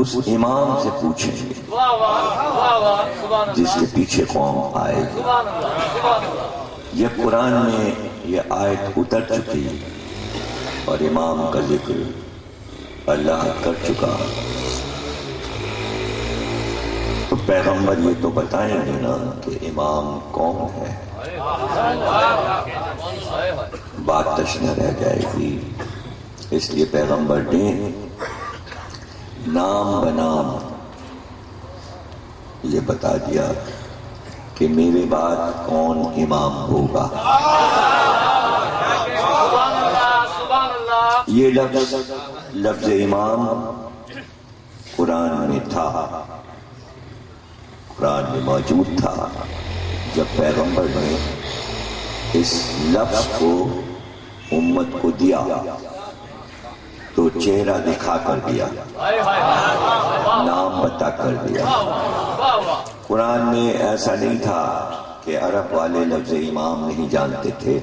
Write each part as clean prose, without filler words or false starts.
اس امام سے پوچھیں گے واہ واہ واہ واہ سبحان اللہ جس کے پیچھے قوم آئے گی. سبحان اللہ سبحان اللہ. یہ قرآن میں یہ آیت اتر چکی اور امام کا ذکر اللہ کر چکا. تو پیغمبر یہ تو بتائیں گے نا کہ امام کون ہے. بات تشنہ رہ جائے گی. اس لیے پیغمبر نے نام بنام یہ بتا دیا کہ میرے بعد کون امام ہوگا. سبحان اللہ سبحان اللہ. یہ لفظ امام قرآن میں تھا، قرآن میں موجود تھا. جب پیغمبر نے اس لفظ کو امت کو دیا تو چہرہ دکھا کر دیا، نام بتا کر دیا. قرآن میں ایسا نہیں تھا کہ عرب والے لفظ امام نہیں جانتے تھے.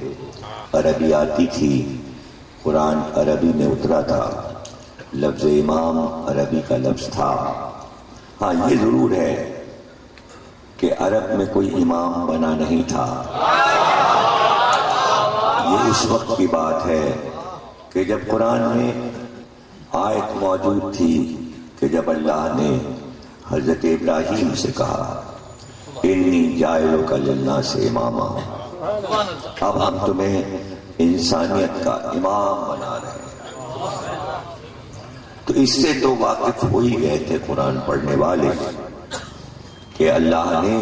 عربی آتی تھی، قرآن عربی میں اترا تھا، لفظ امام عربی کا لفظ تھا. ہاں یہ ضرور ہے کہ عرب میں کوئی امام بنا نہیں تھا. یہ اس وقت کی بات ہے کہ جب قرآن میں آیت موجود تھی کہ جب اللہ نے حضرت ابراہیم سے کہا انی جاعلک للناس اماما، اب ہم تمہیں انسانیت کا امام بنا رہے ہیں. تو اس سے تو واقف ہو ہی گئے تھے قرآن پڑھنے والے کہ اللہ نے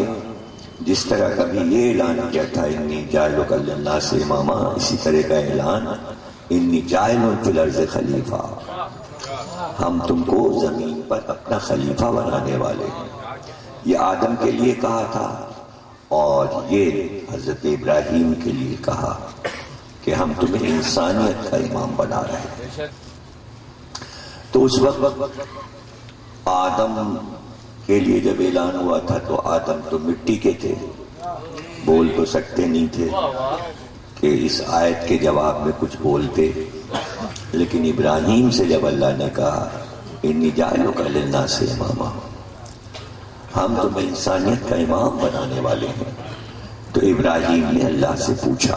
جس طرح کبھی یہ اعلان کیا تھا انی جاعلک للناس اماما، اسی طرح کا اعلان انی جاعل فی الارض خلیفہ، ہم تم کو زمین پر اپنا خلیفہ بنانے والے ہیں. یہ آدم کے لیے کہا تھا اور یہ حضرت ابراہیم کے لیے کہا کہ ہم تمہیں انسانیت کا امام بنا رہے ہیں. تو اس وقت آدم کے لیے جب اعلان ہوا تھا تو آدم تو مٹی کے تھے، بول تو سکتے نہیں تھے کہ اس آیت کے جواب میں کچھ بولتے. لیکن ابراہیم سے جب اللہ نے کہا انی جاعلک للناس اماما، ہم تمہیں انسانیت کا امام بنانے والے ہیں، تو ابراہیم نے اللہ سے پوچھا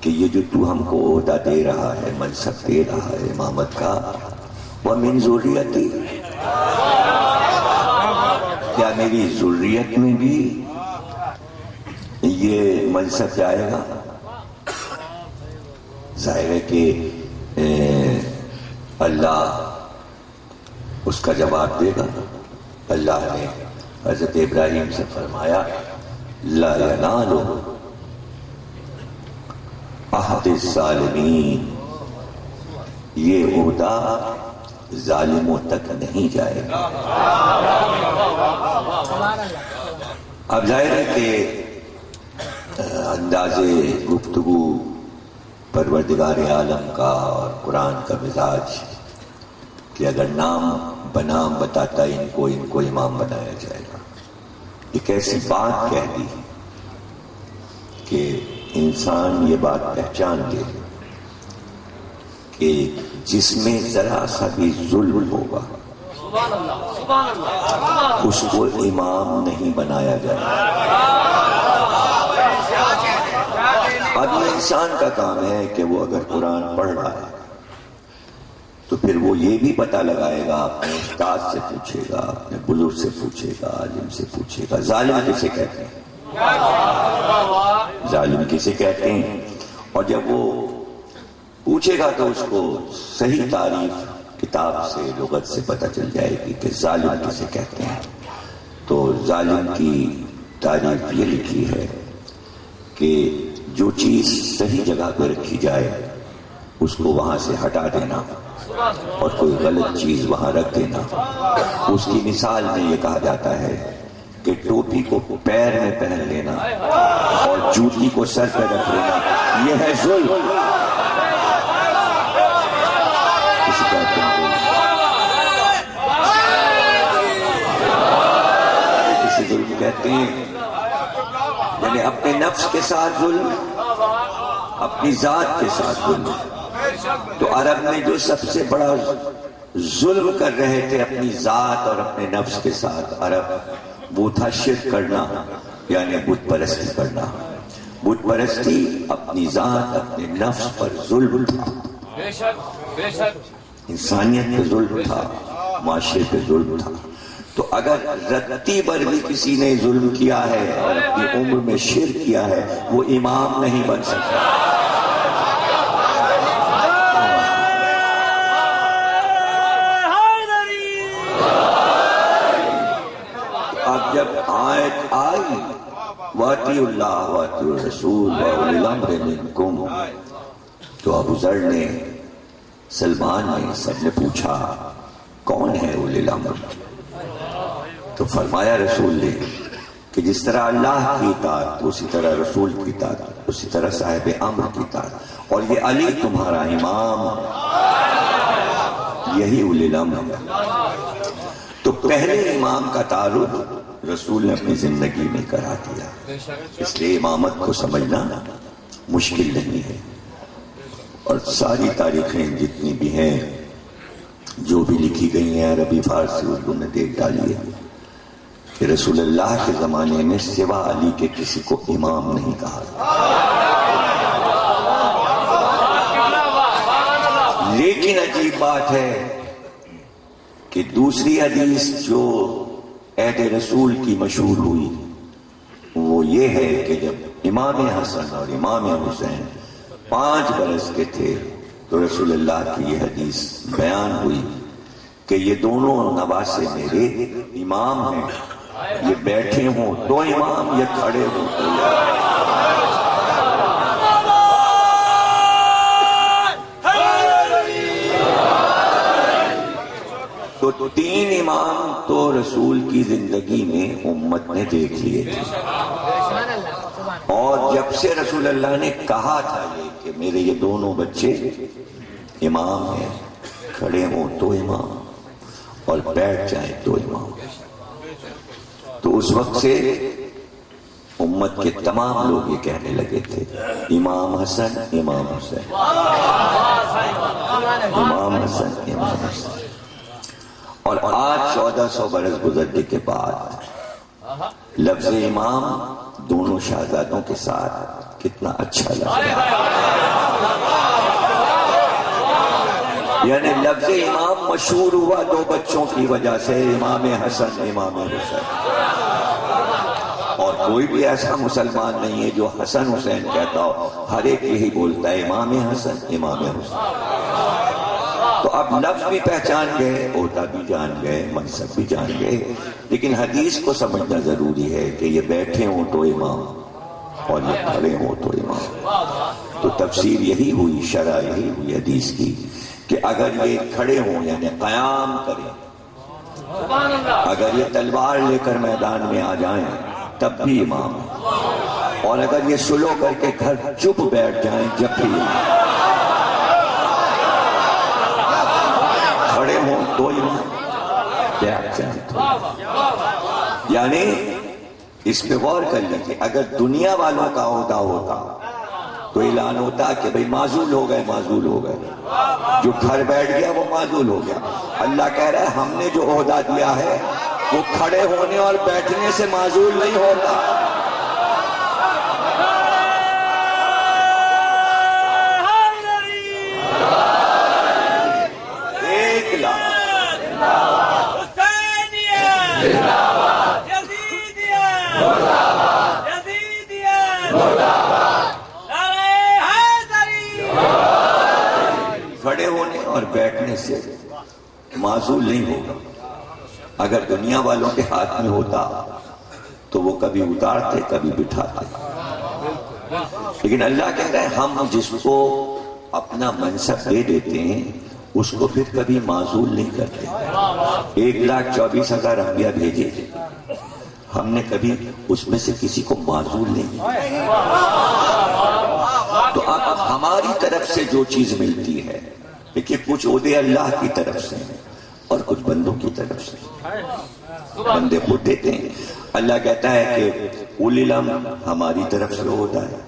کہ یہ جو تو ہم کو عہدہ دے رہا ہے، منصب دے رہا ہے امامت کا، وَمِن ذُرِّيَّتِي، کیا میری ذریت میں بھی یہ منصب جائے گا؟ ظاہر ہے کہ اللہ اس کا جواب دے گا. اللہ نے حضرت ابراہیم سے فرمایا لا ینال عہد الظالمین، یہ عہدہ ظالموں تک نہیں جائے گا. اب ظاہر ہے کہ انداز گفتگو پروردگار عالم کا اور قرآن کا مزاج کہ اگر نام بنام بتاتا ان کو امام بنایا جائے گا. ایک ایسی بات کہہ دی کہ انسان یہ بات پہچان لے کہ جس میں ذرا سا بھی ظلم ہوگا اس کو امام نہیں بنایا جائے. اب یہ انسان کا کام ہے کہ وہ اگر قرآن پڑھ رہا ہے تو پھر وہ یہ بھی پتہ لگائے گا، اپنے استاد سے پوچھے گا، اپنے بزرگ سے پوچھے گا، عالم سے پوچھے گا ظالم کسے کہتے ہیں، ظالم کسے کہتے ہیں. اور جب وہ پوچھے گا تو اس کو صحیح تعریف کتاب سے لغت سے پتہ چل جائے گی کہ ظالم کسے کہتے ہیں. تو ظالم کی تعریف یہ لکھی ہے کہ جو چیز صحیح جگہ پہ رکھی جائے اس کو وہاں سے ہٹا دینا اور کوئی غلط چیز وہاں رکھ دینا. اس کی مثال میں یہ کہا جاتا ہے کہ ٹوپی کو پیر میں پہن لینا اور جوتی کو سر پہ رکھ لینا، یہ ہے ظلم. اسے کہتے ہیں اسے ظلم کہتے ہیں، یعنی اپنے نفس کے ساتھ ظلم، اپنی ذات کے ساتھ ظلم. تو عرب میں جو سب سے بڑا ظلم کر رہے تھے اپنی ذات اور اپنے نفس کے ساتھ. عرب وہ تھا شرک کرنا، یعنی بت پرستی کرنا. بت پرستی اپنی ذات اپنے نفس پر ظلم تھا، بے شک بے شک، انسانیت پہ ظلم تھا، معاشرے پہ ظلم تھا. تو اگر رتی بر بھی کسی نے ظلم کیا ہے اور اپنی عمر میں شرک کیا ہے، وہ امام نہیں بن سکتا. اب جب آیت آئی وَأَطِیعُوا اللَّهَ وَأَطِیعُوا الرَّسُولَ وَأُولِي الْأَمْرِ مِنکُمْ، تو ابو ذر نے، سلمان نے، سب نے پوچھا کون ہے اولی الامر؟ تو فرمایا رسول نے کہ جس طرح اللہ کی اطاعت اسی طرح رسول کی اطاعت، اسی طرح صاحب امر کی اطاعت، اور یہ علی تمہارا امام، یہی اولی الامر ہے. تو پہلے امام کا تعارف رسول نے اپنی زندگی میں کرا دیا. اس لیے امامت کو سمجھنا مشکل نہیں ہے. اور ساری تاریخیں جتنی بھی ہیں، جو بھی لکھی گئی ہیں عربی فارسی اردو میں، دیکھ ڈالیے کہ رسول اللہ کے زمانے میں سوا علی کے کسی کو امام نہیں کہا. لیکن عجیب بات ہے کہ دوسری حدیث جو عہد رسول کی مشہور ہوئی وہ یہ ہے کہ جب امام حسن اور امام حسین 5 برس کے تھے تو رسول اللہ کی یہ حدیث بیان ہوئی کہ یہ دونوں نواسے میرے امام ہیں، یہ بیٹھے ہوں تو امام، یہ کھڑے ہوں تو امام. تو 3 امام تو رسول کی زندگی میں امت نے دیکھ لیے تھے. اور جب سے رسول اللہ نے کہا تھا یہ کہ میرے یہ دونوں بچے امام ہیں، کھڑے ہوں تو امام اور بیٹھ جائیں تو امام، تو اس وقت سے امت کے تمام لوگ یہ کہنے لگے تھے امام حسن امام حسین، امام حسن امام حسین. اور آج 1400 برس گزرنے کے بعد لفظ امام دونوں شہزادوں کے ساتھ کتنا اچھا لگتا ہے. یعنی لفظ امام مشہور ہوا 2 بچوں کی وجہ سے، امام حسن امام حسین. اور کوئی بھی ایسا مسلمان نہیں ہے جو حسن حسین کہتا ہو، ہر ایک یہی بولتا ہے امام حسن امام حسین. تو اب لفظ بھی پہچان گئے، عہدہ بھی جان گئے، منصب بھی جان گئے، لیکن حدیث کو سمجھنا ضروری ہے کہ یہ بیٹھے ہوں تو امام اور یہ کھڑے ہوں تو امام. تو تفسیر یہی ہوئی، شرح یہی ہوئی حدیث کی کہ اگر یہ کھڑے ہوں یعنی قیام کریں، اگر یہ تلوار لے کر میدان میں آ جائیں تب بھی امام، اور اگر یہ سلو کر کے گھر چپ بیٹھ جائیں جب بھی امام. کھڑے ہوں تو امام، بیٹھ جائیں تو امام. یعنی اس پہ غور کر لیجیے، اگر دنیا والوں کا عہدہ ہوتا تو اعلان ہوتا کہ بھئی معزول ہو گئے، معزول ہو گئے، جو گھر بیٹھ گیا وہ معزول ہو گیا. اللہ کہہ رہا ہے ہم نے جو عہدہ دیا ہے وہ کھڑے ہونے اور بیٹھنے سے معزول نہیں ہوتا. کھڑے ہونے اور بیٹھنے سے معزول نہیں ہوگا. اگر دنیا والوں کے ہاتھ میں ہوتا تو وہ کبھی اتارتے کبھی بٹھاتے، لیکن اللہ کہہ رہے ہیں ہم جس کو اپنا منصب دے دیتے ہیں اس کو پھر کبھی معزول نہیں کرتے. 1,24,000 انبیاء بھیجے، ہم نے کبھی اس میں سے کسی کو معزول نہیں کیا. تو اب ہماری طرف سے جو چیز ملتی ہے، دیکھیے کچھ عہدے اللہ کی طرف سے اور کچھ بندوں کی طرف سے. بندے خود دیتے ہیں. اللہ کہتا ہے کہ اولی الامر ہماری طرف سے ہوتا ہے،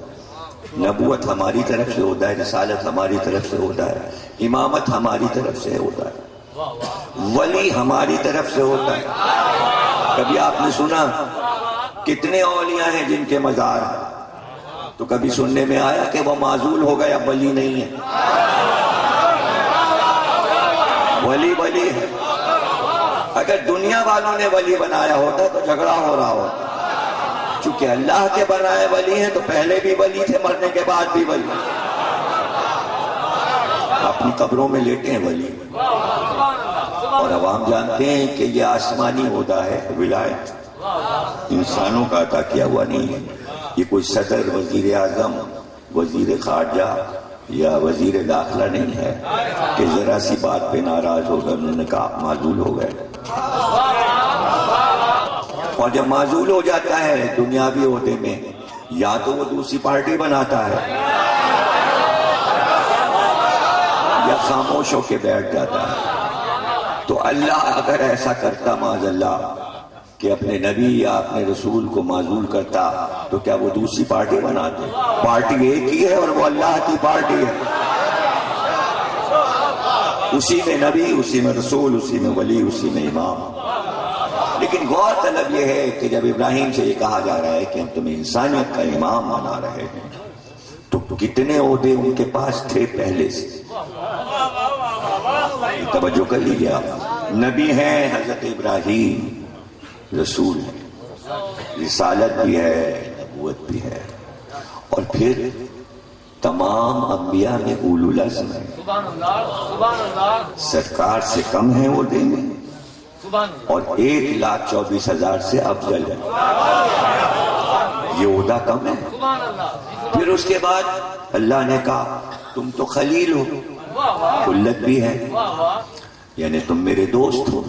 نبوت ہماری طرف سے ہوتا ہے، رسالت ہماری طرف سے ہوتا ہے، امامت ہماری طرف سے ہوتا ہے. ولی ہماری طرف سے ہوتا ہے. کبھی آپ نے سنا کتنے اولیاء ہیں جن کے مزار ہیں؟ تو کبھی سننے میں آیا کہ وہ معزول ہو گیا، ولی نہیں ہے. ولی ولی ہے. اگر دنیا والوں نے ولی بنایا ہوتا تو جھگڑا ہو رہا ہوتا. چونکہ اللہ کے بنائے ولی ہیں تو پہلے بھی ولی تھے، مرنے کے بعد بھی ولی. اپنی قبروں میں لیٹے ہیں ولی. اور عوام جانتے ہیں کہ یہ آسمانی عہدہ ہے، ولایت انسانوں کا عطا کیا ہوا نہیں ہے. یہ کوئی صدر، وزیر اعظم، وزیر خارجہ یا وزیر داخلہ نہیں ہے کہ ذرا سی بات پہ ناراض ہو گئے، انہوں نے کہا آپ معزول ہو گئے. اور جب معزول ہو جاتا ہے دنیاوی عہدے میں، یا تو وہ دوسری پارٹی بناتا ہے یا خاموش ہو کے بیٹھ جاتا ہے. تو اللہ اگر ایسا کرتا معاذ اللہ کہ اپنے نبی یا اپنے رسول کو معزول کرتا تو کیا وہ دوسری پارٹی بناتے؟ پارٹی ایک ہی ہے اور وہ اللہ کی پارٹی ہے. اسی میں نبی، اسی میں رسول، اسی میں ولی، اسی میں امام. لیکن غور طلب یہ ہے کہ جب ابراہیم سے یہ کہا جا رہا ہے کہ ہم تمہیں انسانیت کا امام بنا رہے ہیں تو کتنے عہدے ان کے پاس تھے پہلے سے. توجہ کر لیجیے آپ. نبی ہیں حضرت ابراہیم، رسول ہے، رسالت بھی ہے، نبوت بھی ہے، اور پھر تمام انبیاء میں اولو العزم ہے. سرکار سے کم ہے وہ دن میں، اور 1,24,000 سے افضل ہے. یہ عہدہ کم ہے. پھر اس کے بعد اللہ نے کہا تم تو خلیل ہو، خلت بھی ہے، یعنی تم میرے دوست ہو.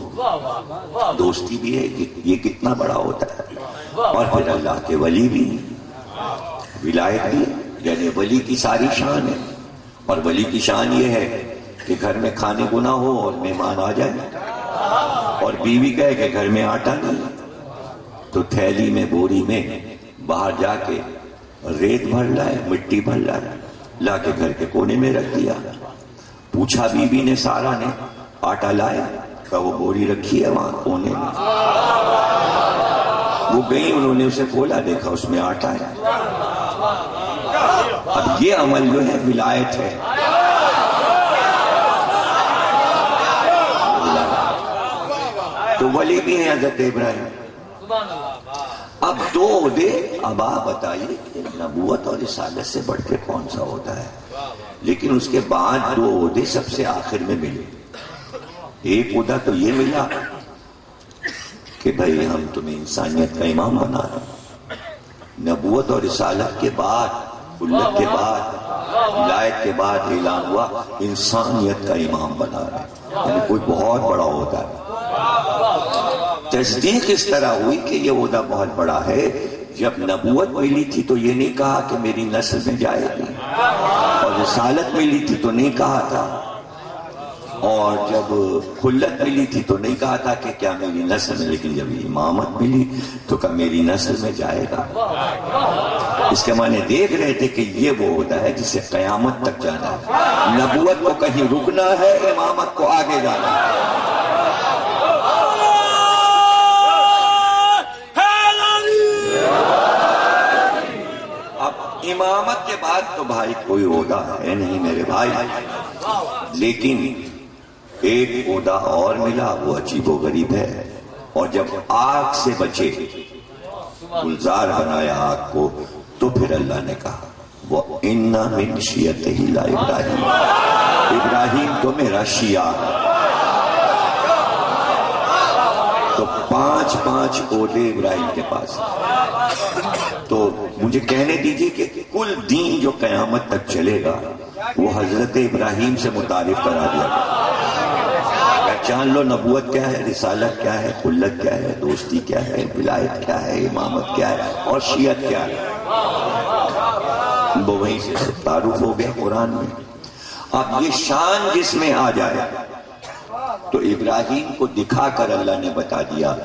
دوستی بھی ہے، یہ کتنا بڑا ہوتا ہے. اور پھر اللہ کے ولی بھی، ولایت بھی، یعنی ولی کی ساری شان ہے. اور ولی کی شان یہ ہے کہ گھر میں کھانے کو نہ ہو اور مہمان آ جائے اور بیوی کہے کہ گھر میں آٹا نہیں تو تھیلی میں، بوری میں باہر جا کے ریت بھر لائے، مٹی بھر لائے، لا کے گھر کے کونے میں رکھ دیا. پوچھا بیوی نے، سارا نے، آٹا لائے؟ کہ وہ بوری رکھی ہے وہاں کونے میں. وہ گئی، انہوں نے اسے کھولا، دیکھا اس میں آٹا ہے. اب یہ عمل جو ہے ولایت ہے. تو ولی بھی ہیں حضرت ابراہیم. اب دو عہدے. اب آپ بتائیے کہ نبوت اور رسالت سے بڑھ کے کون سا ہوتا ہے؟ لیکن اس کے بعد دو عہدے سب سے آخر میں ملے. ایک عہدہ تو یہ ملا کہ بھئی ہم تمہیں انسانیت کا امام بنا رہے ہیں. نبوت اور رسالت کے بعد، خلت کے بعد، ولایت کے بعد اعلان ہوا انسانیت کا امام بنا رہے ہیں. یعنی کوئی بہت بڑا عہدہ ہے. تصدیق اس طرح ہوئی کہ یہ عہدہ بہت بڑا ہے. جب نبوت ملی تھی تو یہ نہیں کہا کہ میری نسل میں جائے گی، اور رسالت ملی تھی تو نہیں کہا تھا، اور جب خلت ملی تھی تو نہیں کہا تھا کہ کیا میری نسل میں، لیکن جب امامت ملی تو کہا میری نسل میں جائے گا. اس کے معنی دیکھ رہے تھے کہ یہ وہ عہدہ ہے جسے قیامت تک جانا ہے. نبوت کو کہیں رکنا ہے، امامت کو آگے جانا ہے. امامت کے بعد تو بھائی کوئی عہدہ ہے نہیں میرے بھائی. لیکن ایک عہدہ اور ملا، وہ عجیب و غریب ہے. اور جب آگ سے بچے، گلزار بنایا آگ کو، تو پھر اللہ نے کہا وَإِنَّ مِن شِيَتِهِ لَإِبْرَاهِيمَ، ابراہیم تو میرا شیعہ ہے. تو 5 عہدے ابراہیم کے پاس. تو مجھے کہنے دیجئے کہ کل دین جو قیامت تک چلے گا وہ حضرت ابراہیم سے متعارف کرا دیا گیا. پہچان لو نبوت کیا ہے، رسالت کیا ہے، خلت کیا ہے، دوستی کیا ہے، ولایت کیا ہے، امامت کیا ہے، اور شیعت کیا ہے. وہ وہیں سے تعارف ہو گیا قرآن میں. اب یہ شان جس میں آ جائے تو ابراہیم کو دکھا کر اللہ نے بتا دیا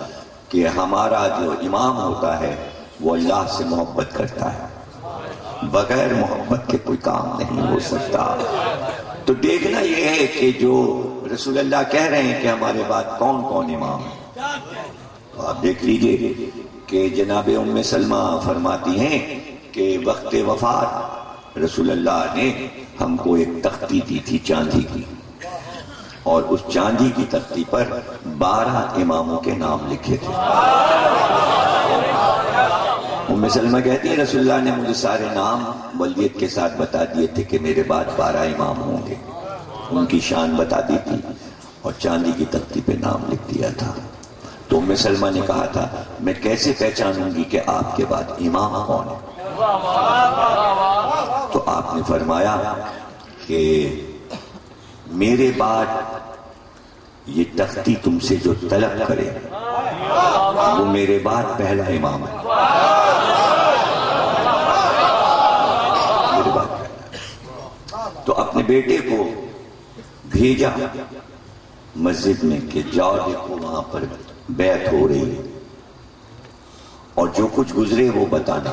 کہ ہمارا جو امام ہوتا ہے وہ اللہ سے محبت کرتا ہے. بغیر محبت کے کوئی کام نہیں ہو سکتا. تو دیکھنا یہ ہے کہ جو رسول اللہ کہہ رہے ہیں کہ ہمارے بعد کون کون امام ہیں. تو آپ دیکھ لیجئے کہ جناب ام سلمہ فرماتی ہیں کہ وقت وفات رسول اللہ نے ہم کو ایک تختی دی تھی چاندی کی، اور اس چاندی کی تختی پر 12 اماموں کے نام لکھے تھے. ام سلمہ کہتی ہے رسول اللہ نے مجھے سارے نام ولیت کے ساتھ بتا دیے تھے کہ میرے بعد 12 امام ہوں گے، ان کی شان بتا دی تھی اور چاندی کی تختی پہ نام لکھ دیا تھا. تو ام سلمہ نے کہا تھا میں کیسے پہچانوں گی کہ آپ کے بعد امام کون ہے؟ تو آپ نے فرمایا کہ میرے بعد یہ تختی تم سے جو طلب کرے وہ میرے بعد پہلا امام ہے. میرے بعد تو اپنے بیٹے کو بھیجا مسجد میں کہ جاؤ دیکھو وہاں پر بیعت ہو رہی ہے اور جو کچھ گزرے وہ بتانا.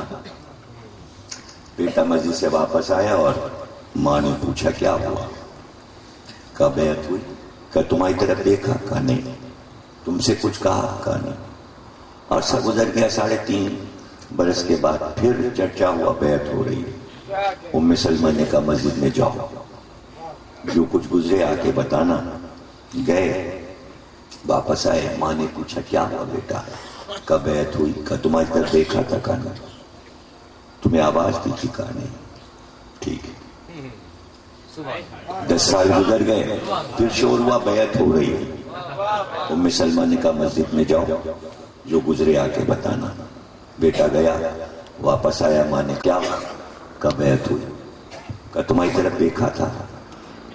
بیٹا مسجد سے واپس آیا اور ماں نے پوچھا کیا ہوا؟ کہا بیعت ہوئی. کہا تمہاری طرف دیکھا؟ کہا نہیں. تم سے کچھ کہا؟ کہا نہیں. عرصہ گزر گیا، 3.5 برس کے بعد پھر چرچا ہوا بیعت ہو رہی ہے. ام سلمہ نے کہا مسجد میں جاؤ، جو کچھ گزرے آ کے بتانا. گئے، واپس آئے، ماں نے پوچھا کیا ہوا بیٹا؟ کہا بیعت ہوئی. کہا تمہاری طرف دیکھا تھا؟ کہا نہیں. تمہیں آواز دی تھی؟ کہا نہیں. ٹھیک ہے. 10 سال گزر گئے، پھر شور ہوا بیعت ہو رہی ہے. ام سلمہ نے کہا مسجد میں جاؤ، جو گزرے آ کے بتانا. بیٹا گیا، واپس آیا، ماں نے کیا ہوا؟ کہا بیعت ہوئی. کہا تمہاری طرف دیکھا تھا؟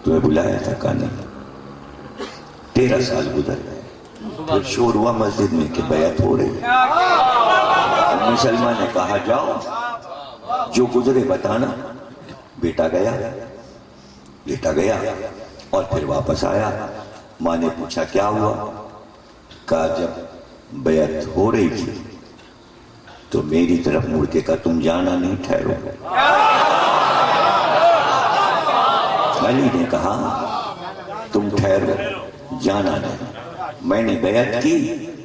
تمہیں بلایا تھا؟ کہا نہیں. 13 سال گزر گئے، پھر شور ہوا مسجد میں کہ بیعت ہو رہی ہے. ام سلمہ نے کہا جاؤ، جو گزرے بتانا. بیٹا گیا اور پھر واپس آیا. ماں نے پوچھا کیا ہوا؟ کہا جب بیعت ہو رہی تھی تو میری طرف مڑ کے کہا تم جانا نہیں، ٹھہرو. علی نے کہا تم ٹھہرو، جانا نہیں. میں نے بیعت کی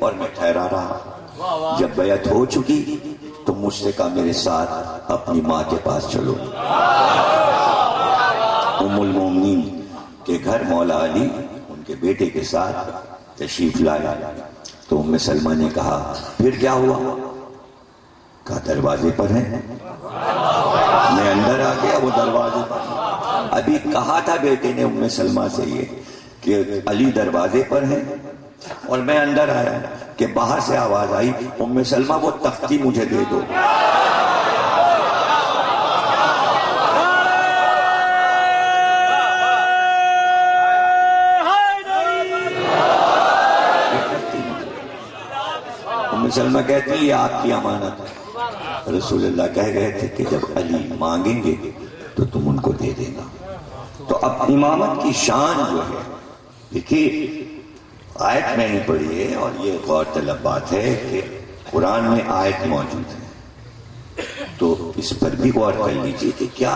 اور میں ٹھہرا رہا. جب بیعت ہو چکی تو مجھ سے کہا میرے ساتھ اپنی ماں کے پاس چلو. ام المومنین کے گھر مولا علی ان کے بیٹے کے ساتھ تشریف لائے. تو ام سلمہ نے کہا پھر کیا ہوا؟ کہا دروازے پر ہیں. میں اندر آ گیا، وہ دروازے پر. ابھی کہا تھا بیٹے نے ام سلمہ سے یہ کہ علی دروازے پر ہیں، اور میں اندر آیا کہ باہر سے آواز آئی ام سلمہ وہ تختی مجھے دے دو. ام سلمہ کہتی ہے یہ آپ کی امانت ہے. رسول اللہ کہہ گئے تھے کہ جب علی مانگیں گے تو تم ان کو دے دینا. تو اب امامت کی شان جو ہے، دیکھیے آیت میں نے پڑھی ہے اور یہ غور طلب بات ہے کہ قرآن میں آیت موجود ہے، تو اس پر بھی غور کر لیجیے کہ کیا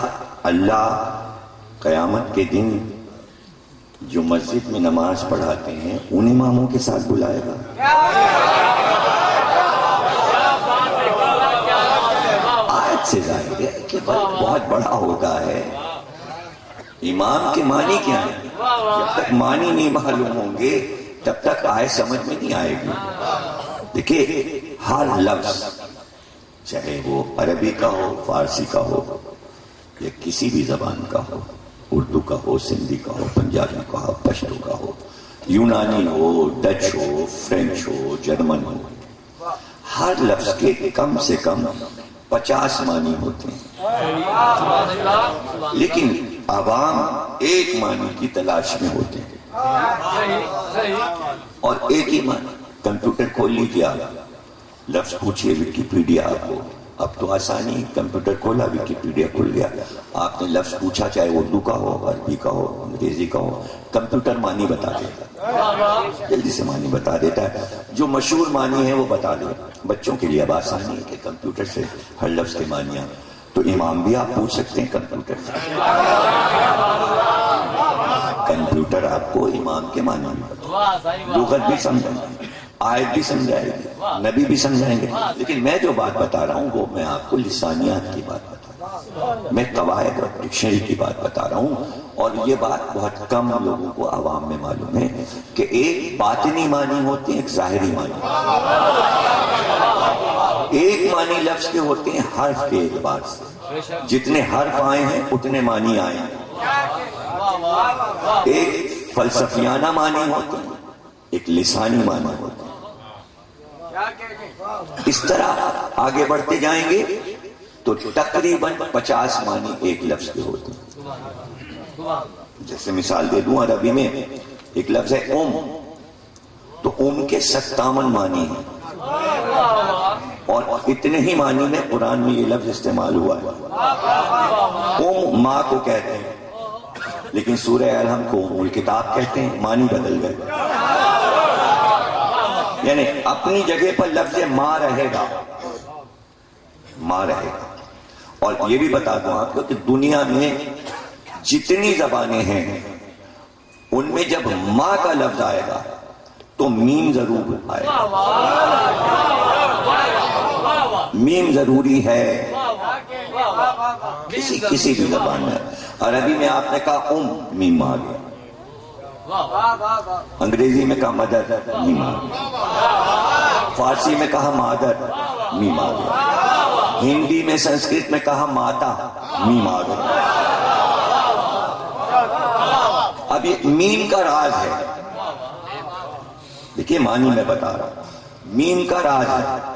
اللہ قیامت کے دن جو مسجد میں نماز پڑھاتے ہیں ان اماموں کے ساتھ بلائے گا؟ آیت سے ظاہر ہے کہ بہت بڑا ہوتا ہے. امام کے معنی کیا ہے؟ جب تک معنی نہیں معلوم ہوں گے تب تک آئے سمجھ میں نہیں آئے گی. دیکھیے ہر لفظ چاہے وہ عربی کا ہو، فارسی کا ہو یا کسی بھی زبان کا ہو، اردو کا ہو، سندھی کا ہو، پنجابی کا ہو، پشتو کا ہو، یونانی ہو، ڈچ ہو، فرینچ ہو، جرمن ہو، ہر لفظ کے کم سے کم 50 معنی ہوتے ہیں. لیکن عوام ایک معنی کی تلاش میں ہوتے ہیں اور ایک ہی معنی. کمپیوٹر کھول لیجیے، آپ لفظ پوچھئے وکیپیڈیا آپ کو. اب تو آسانی، کمپیوٹر کھولا وکیپیڈیا کھل گیا. آپ نے لفظ پوچھا چاہے اردو کا ہو، عربی کا ہو، انگریزی کا ہو، کمپیوٹر معنی بتا دیتا ہے، جلدی سے معنی بتا دیتا ہے. جو مشہور معنی ہے وہ بتا دے. بچوں کے لیے اب آسانی ہے کہ کمپیوٹر سے ہر لفظ کے معنیاں. تو امام بھی آپ پوچھ سکتے ہیں کمپیوٹر سے. کمپیوٹر کمپیوٹر آپ کو امام کے معنی میں واہ صحیح واہ لغت بھی سمجھائیں گے, آیت بھی سمجھائے گی, نبی بھی سمجھائیں گے. لیکن میں جو بات بتا رہا ہوں وہ میں آپ کو لسانیات کی بات بتا رہا ہوں, میں قواعد اور ڈکشنری کی بات بتا رہا ہوں. اور یہ بات بہت کم لوگوں کو عوام میں معلوم ہے کہ ایک باطنی معنی ہوتے ہیں, ایک ظاہری معنی. ایک معنی لفظ کے ہوتے ہیں حرف کے اعتبار سے, جتنے حرف آئے ہیں اتنے معنی آئے ہیں. ایک فلسفیانہ معنی ہوتے ہیں, ایک لسانی معنی ہوتے ہیں. اس طرح آگے بڑھتے جائیں گے تو تقریباً 50 معنی ایک لفظ کے ہوتے ہیں. جیسے مثال دے دوں, عربی میں ایک لفظ ہے تو کے 57 معنی ہیں, اور اتنے ہی معنی میں قرآن میں یہ لفظ استعمال ہوا ہے. ماں کو کہتے ہیں, لیکن سورہ الحم کو الکتاب کہتے ہیں, معنی بدل گئے. یعنی اپنی جگہ پر لفظ ماں رہے گا, ماں رہے گا. اور یہ بھی بتا دوں آپ کو کہ دنیا میں جتنی زبانیں ہیں ان میں جب ماں کا لفظ آئے گا تو میم ضرور آئے گا. میم ضروری ہے کسی بھی زبان میں. عربی میں آپ نے کہا میم آ گیا, انگریزی میں کہا مدد, میم آ گیا. فارسی میں کہا مادر, میم آ گیا. ہندی میں سنسکرت میں کہا ماتا, میم آ گیا. اب یہ میم کا راز ہے. دیکھیے معنی میں بتا رہا ہوں, میم کا راز ہے.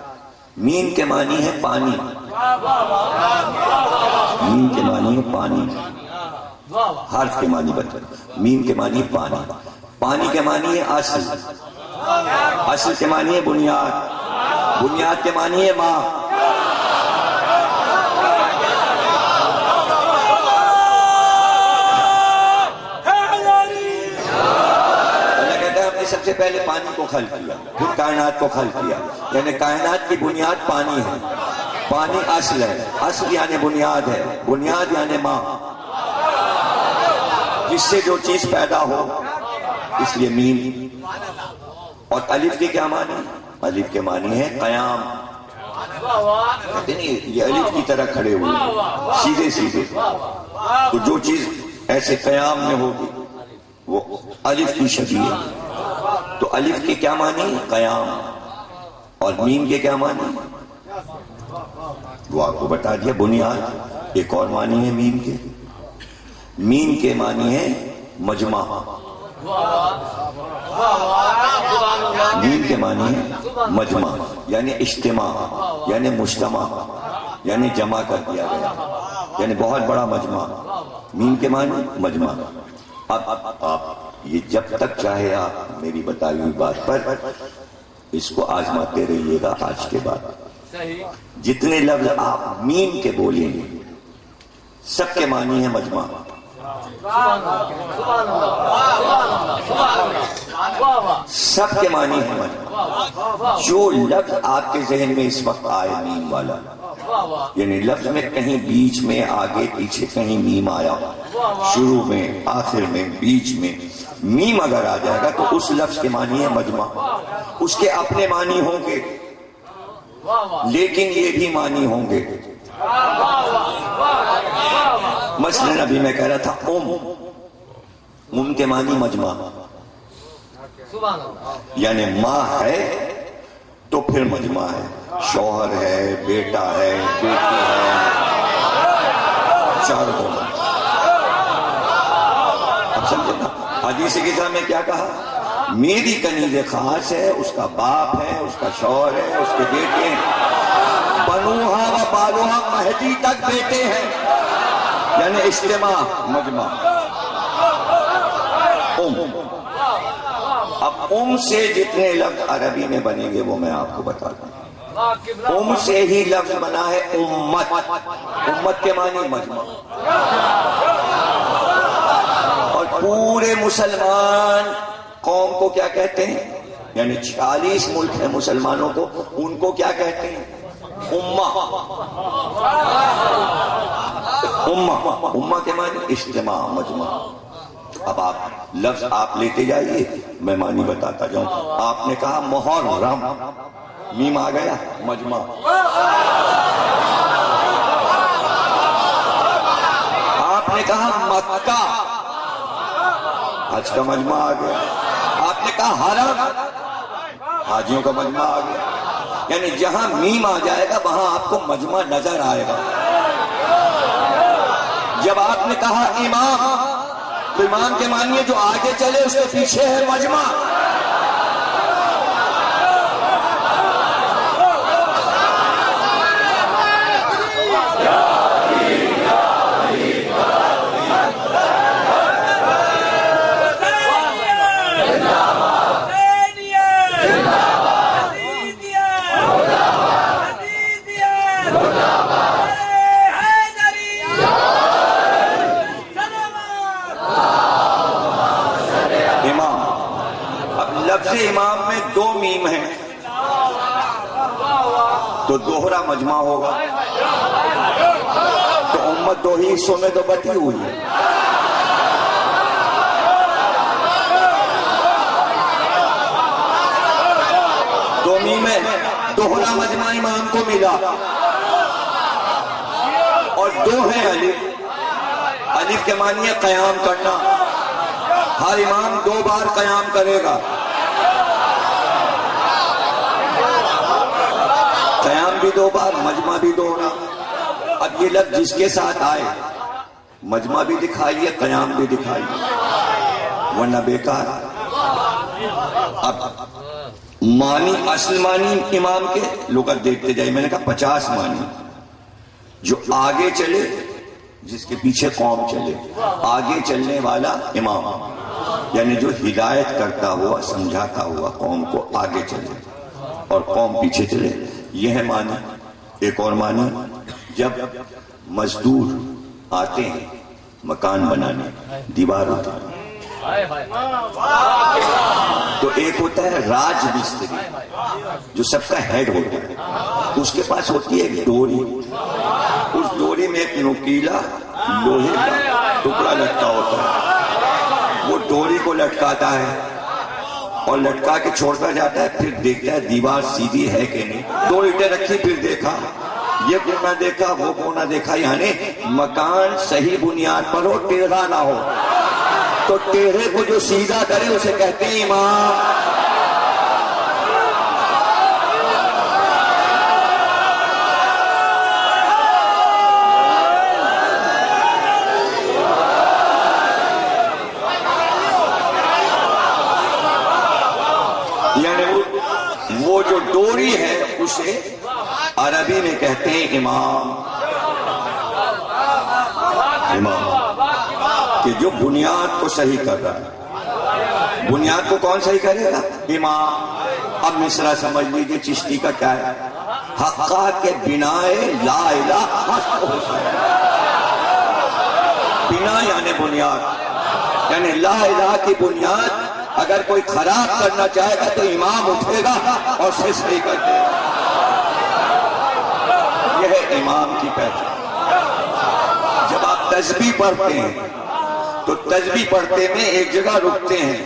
میم کے معنی ہے پانی, میم کے معنی ہے پانی. حرف کے معنی بتا, میم کے معنی ہے پانی. پانی کے معنی ہے اصل, اصل کے معنی ہے بنیاد, بنیاد کے معنی ہے ماں. سب سے پہلے پانی کو خلق کیا, پھر کائنات کو خلق کیا. یعنی کائنات کی بنیاد پانی ہے. پانی اصل ہے, اصل یعنی بنیاد ہے, بنیاد یعنی ماں, جس سے جو چیز پیدا ہو, اس لیے میم. اور الف کے کیا معنی؟ الف کے معنی ہے قیام. کہتے نہیں یہ الف کی طرح کھڑے ہوئے سیدھے سیدھے, تو جو چیز ایسے قیام میں ہوگی وہ الف کی شبیہ ہے. تو الف کے کیا معنی؟ قیام. اور میم کے کیا معنی؟ وہ آپ کو بتا دیا, بنیاد. ایک اور معنی ہے میم کے, میم کے معنی ہے مجمع. میم کے معنی ہے مجمع, یعنی اجتماع, یعنی مجتمع, یعنی جمع کر دیا گیا, یعنی بہت بڑا مجمع. میم کے معنی مجمع. اب آپ یہ جب تک چاہے آپ میری بتائی ہوئی بات پر اس کو آزماتے رہیے گا. آج کے بعد جتنے لفظ آپ میم کے بولیں گے سب کے معنی ہے مجمع. سب کے معنی ہے مجمع. جو لفظ آپ کے ذہن میں اس وقت آئے میم والا, یعنی لفظ میں کہیں بیچ میں آگے پیچھے کہیں میم آیا, شروع میں آخر میں بیچ میں میم اگر آ جائے گا تو اس لفظ کے معنی ہے مجمع. اس کے اپنے معنی ہوں گے لیکن یہ بھی معنی ہوں گے. مثلاً ابھی میں کہہ رہا تھا ام کے معنی مجمع, یعنی ماں ہے تو پھر مجمع ہے. شوہر ہے, بیٹا ہے, بیٹی ہے, چار کو. اب سمجھے نا حدیث کتاب میں کیا کہا؟ میری کنیز خاص ہے, اس کا باپ ہے, اس کا شوہر ہے, اس کے بیٹے ہیں. بنوہا و بالوہا مہدی تک بیٹے ہیں, یعنی اجتماع مجمع. اب سے جتنے لفظ عربی میں بنیں گے وہ میں آپ کو بتاتا ہوں. سے ہی لفظ بنا ہے امت. امت کے معنی مجمع. اور پورے مسلمان قوم کو کیا کہتے ہیں؟ یعنی 40 ملک ہیں مسلمانوں کو, ان کو کیا کہتے ہیں؟ امہ. امہ کے معنی اجتماع, مجمع. اب آپ لفظ آپ لیتے جائیے، میں معنی بتاتا جاؤں. آپ نے کہا محرم، میم آ گیا، مجمع. آپ نے کہا مکہ، حج کا مجمع آ گیا. آپ نے کہا حرم، حاجیوں کا مجمع آ گیا. یعنی جہاں میم آ جائے گا وہاں آپ کو مجمع نظر آئے گا. جب آپ نے کہا امام، تو امام کے معنی جو آگے چلے اس کے پیچھے ہے مجمع. امام میں دو میم ہیں تو دوہرا مجمع ہوگا. تو امت دو ہی حصوں میں تو بٹی ہوئی ہے. دو میم ہے، دوہرا مجمع امام کو ملا. اور دو ہیں الف. الف کے معنی ہے قیام کرنا. ہر امام 2 بار قیام کرے گا. قیام بھی 2 بار، مجمع بھی 2 بار. اب یہ لفظ جس کے ساتھ آئے مجمع بھی دکھائیے، قیام بھی دکھائیے، ورنہ بیکار. اب معنی، اصل معنی امام کے لغت دیکھتے جائے. میں نے کہا 50 معنی. جو آگے چلے، جس کے پیچھے قوم چلے. آگے چلنے والا امام، یعنی جو ہدایت کرتا ہوا، سمجھاتا ہوا قوم کو آگے چلے اور قوم پیچھے چلے. یہ ہے معنی. ایک اور معنی، جب مزدور آتے ہیں مکان بنانے، دیوار اٹھانے، تو ایک ہوتا ہے راج مستری جو سب کا ہیڈ ہوتا ہے. اس کے پاس ہوتی ہے ایک ڈوری. اس ڈوری میں ایک نوکیلا لوہے کا ٹکڑا لٹکا ہوتا ہے. وہ ڈوری کو لٹکاتا ہے اور لٹکا کے چھوڑتا جاتا ہے. پھر دیکھتا ہے دیوار سیدھی ہے کہ نہیں. 2 اینٹیں رکھی، پھر دیکھا یہ کونا دیکھا، وہ کونا دیکھا. یعنی مکان صحیح بنیاد پر ہو، ٹیڑھا نہ ہو. تو ٹیڑھے کو جو سیدھا کرے اسے کہتے ہیں امام. یعنی وہ جو ڈوری ہے اسے عربی میں کہتے ہیں امام. امام کہ جو بنیاد کو صحیح کر رہا ہے. بنیاد کو کون صحیح کرے گا؟ امام. اب مصرع سمجھ لیجیے چشتی کا کیا ہے. حقا کے بنائے لا الہ، بنا یعنی بنیاد، یعنی لا الہ کی بنیاد اگر کوئی خراب کرنا چاہے گا تو امام اٹھے گا اور اسے صحیح کر دے گا. یہ ہے امام کی پہچان. جب آپ تسبیح پڑھتے ہیں تو تسبیح پڑھتے میں ایک جگہ رکتے ہیں.